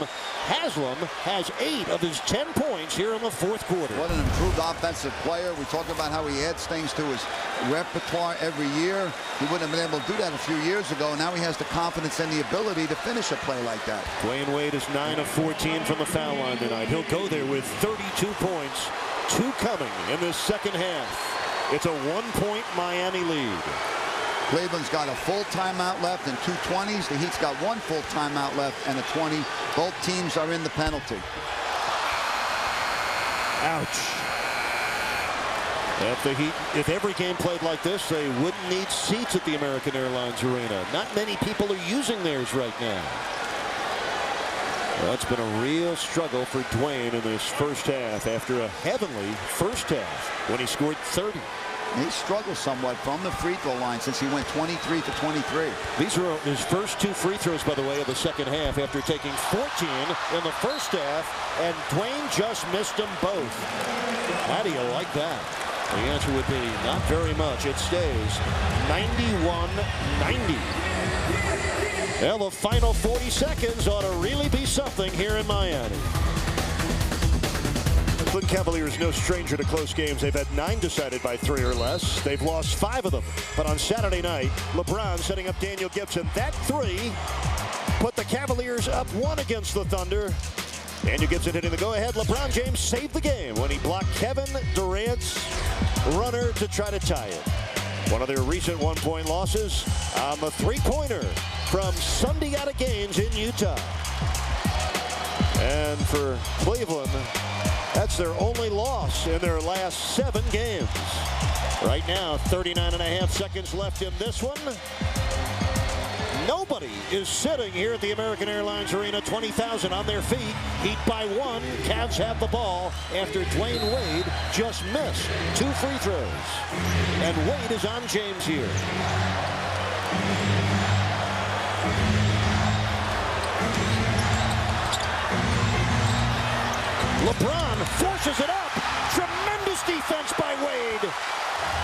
[SPEAKER 4] Haslam has 8 of his 10 points here in the 4th quarter.
[SPEAKER 5] What an improved offensive player. We talked about how he adds things to his repertoire every year. He wouldn't have been able to do that a few years ago. Now he has the confidence and the ability to finish a play like that.
[SPEAKER 4] Dwayne Wade is 9 of 14 from the foul line tonight. He'll go there with 32 points. 2 coming in this second half. It's a 1-point Miami lead.
[SPEAKER 5] Cleveland's got a full timeout left and 2 20s. The Heat's got 1 full timeout left and a 20. Both teams are in the penalty.
[SPEAKER 4] Ouch. If every game played like this, they wouldn't need seats at the American Airlines Arena. Not many people are using theirs right now. Well, it's been a real struggle for Dwayne in this first half after a heavenly first half when he scored 30.
[SPEAKER 5] He struggled somewhat from the free throw line since he went 23 for 23.
[SPEAKER 4] These are his first 2 free throws, by the way, of the second half after taking 14 in the first half, and Dwayne just missed them both. How do you like that? The answer would be not very much. It stays 91-90. Well, the final 40 seconds ought to really be something here in Miami. The Cavaliers no stranger to close games. They've had 9 decided by 3 or less. They've lost 5 of them. But on Saturday night, LeBron setting up Daniel Gibson. That 3 put the Cavaliers up 1 against the Thunder. Daniel Gibson hitting the go-ahead. LeBron James saved the game when he blocked Kevin Durant's runner to try to tie it. One of their recent 1-point losses on the 3-pointer from Sunday out of Gaines in Utah. And for Cleveland, that's their only loss in their last 7 games. Right now, 39.5 seconds left in this one. Nobody is sitting here at the American Airlines Arena. 20,000 on their feet. Heat by 1. Cavs have the ball after Dwayne Wade just missed 2 free throws. And Wade is on James here. LeBron forces it up. Tremendous defense by Wade.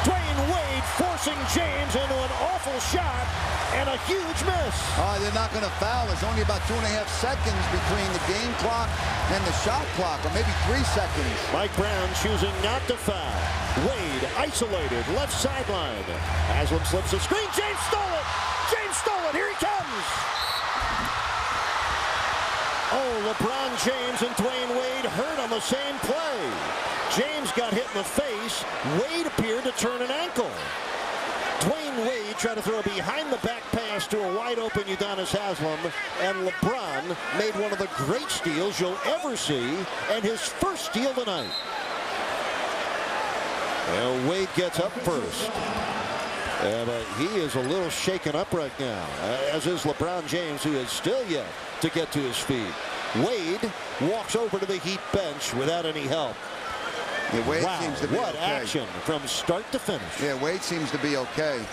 [SPEAKER 4] Dwayne Wade forcing James into an awful shot and a huge miss.
[SPEAKER 5] They're not going to foul. There's only about 2.5 seconds between the game clock and the shot clock, or maybe 3 seconds.
[SPEAKER 4] Mike Brown choosing not to foul. Wade isolated, left sideline. Haslam slips the screen. James stole it. James stole it. Here he comes. Oh, LeBron James and Dwayne Wade hurt on the same play. James got hit in the face. Wade appeared to turn an ankle. Dwayne Wade tried to throw a behind-the-back pass to a wide-open Udonis Haslam, and LeBron made one of the great steals you'll ever see, and his first steal tonight. Well, Wade gets up first. But he is a little shaken up right now, as is LeBron James, who is still yet to get to his feet. Wade walks over to the Heat bench without any help.
[SPEAKER 5] Yeah, Wade
[SPEAKER 4] wow,
[SPEAKER 5] seems to be
[SPEAKER 4] what
[SPEAKER 5] okay.
[SPEAKER 4] action from start to finish.
[SPEAKER 5] Yeah, Wade seems to be okay.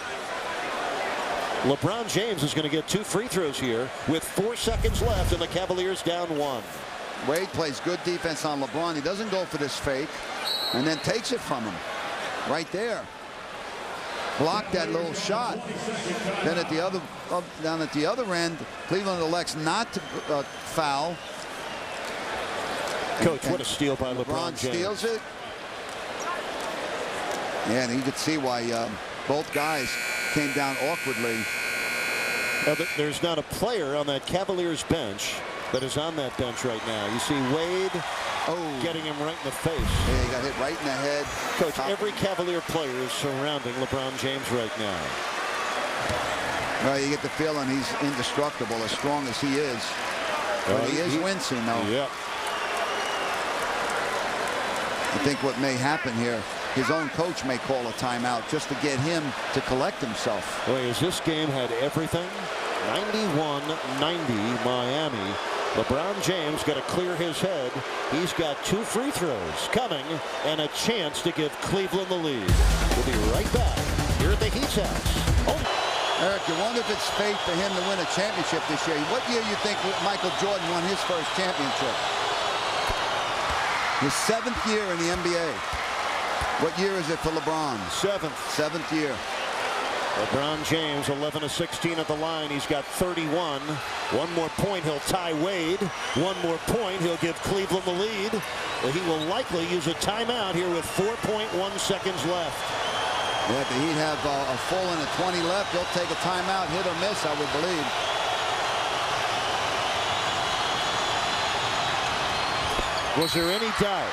[SPEAKER 4] LeBron James is going to get 2 free throws here with 4 seconds left, and the Cavaliers down 1.
[SPEAKER 5] Wade plays good defense on LeBron. He doesn't go for this fake and then takes it from him right there. Blocked that little shot. Then at the other down at the other end, Cleveland elects not to foul.
[SPEAKER 4] Coach, what a steal by LeBron James.
[SPEAKER 5] Steals it. Yeah, and you could see why both guys came down awkwardly.
[SPEAKER 4] Now, there's not a player on that Cavaliers bench that is on that bench right now. You see Wade getting him right in the face.
[SPEAKER 5] Yeah, he got hit right in the head.
[SPEAKER 4] Coach, every Cavalier player is surrounding LeBron James right now.
[SPEAKER 5] Well, you get the feeling he's indestructible, as strong as he is. But he is wincing, though.
[SPEAKER 4] Yeah.
[SPEAKER 5] I think what may happen here, his own coach may call a timeout just to get him to collect himself.
[SPEAKER 4] Boy, as this game had everything, 91-90 Miami. LeBron James got to clear his head. He's got 2 free throws coming and a chance to give Cleveland the lead. We'll be right back here at the Heat's house.
[SPEAKER 5] Eric, you wonder if it's fate for him to win a championship this year. What year you think Michael Jordan won his first championship? His 7th year in the NBA. What year is it for LeBron? 7th year.
[SPEAKER 4] LeBron James 11 of 16 at the line. He's got 31. One more point, he'll tie Wade. One more point, he'll give Cleveland the lead. He will likely use a timeout here with 4.1 seconds left.
[SPEAKER 5] Yeah, if the Heat have a full and a 20 left, they'll take a timeout, hit or miss, I would believe.
[SPEAKER 4] Was there any doubt?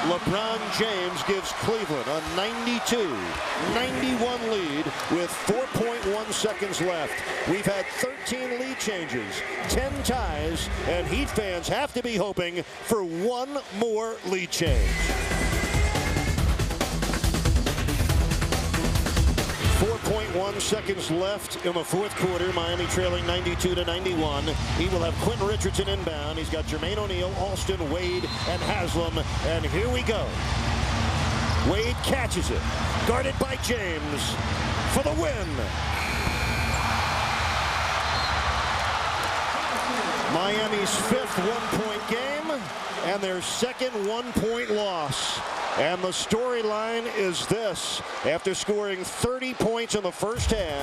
[SPEAKER 4] LeBron James gives Cleveland a 92-91 lead with 4.1 seconds left. We've had 13 lead changes, 10 ties, and Heat fans have to be hoping for one more lead change. 4.1 seconds left in the 4th quarter. Miami trailing 92-91. He will have Quentin Richardson inbound. He's got Jermaine O'Neal, Alston, Wade, and Haslam. And here we go. Wade catches it. Guarded by James for the win. Miami's 5th one-point game and their 2nd one-point loss. And the storyline is this. After scoring 30 points in the first half,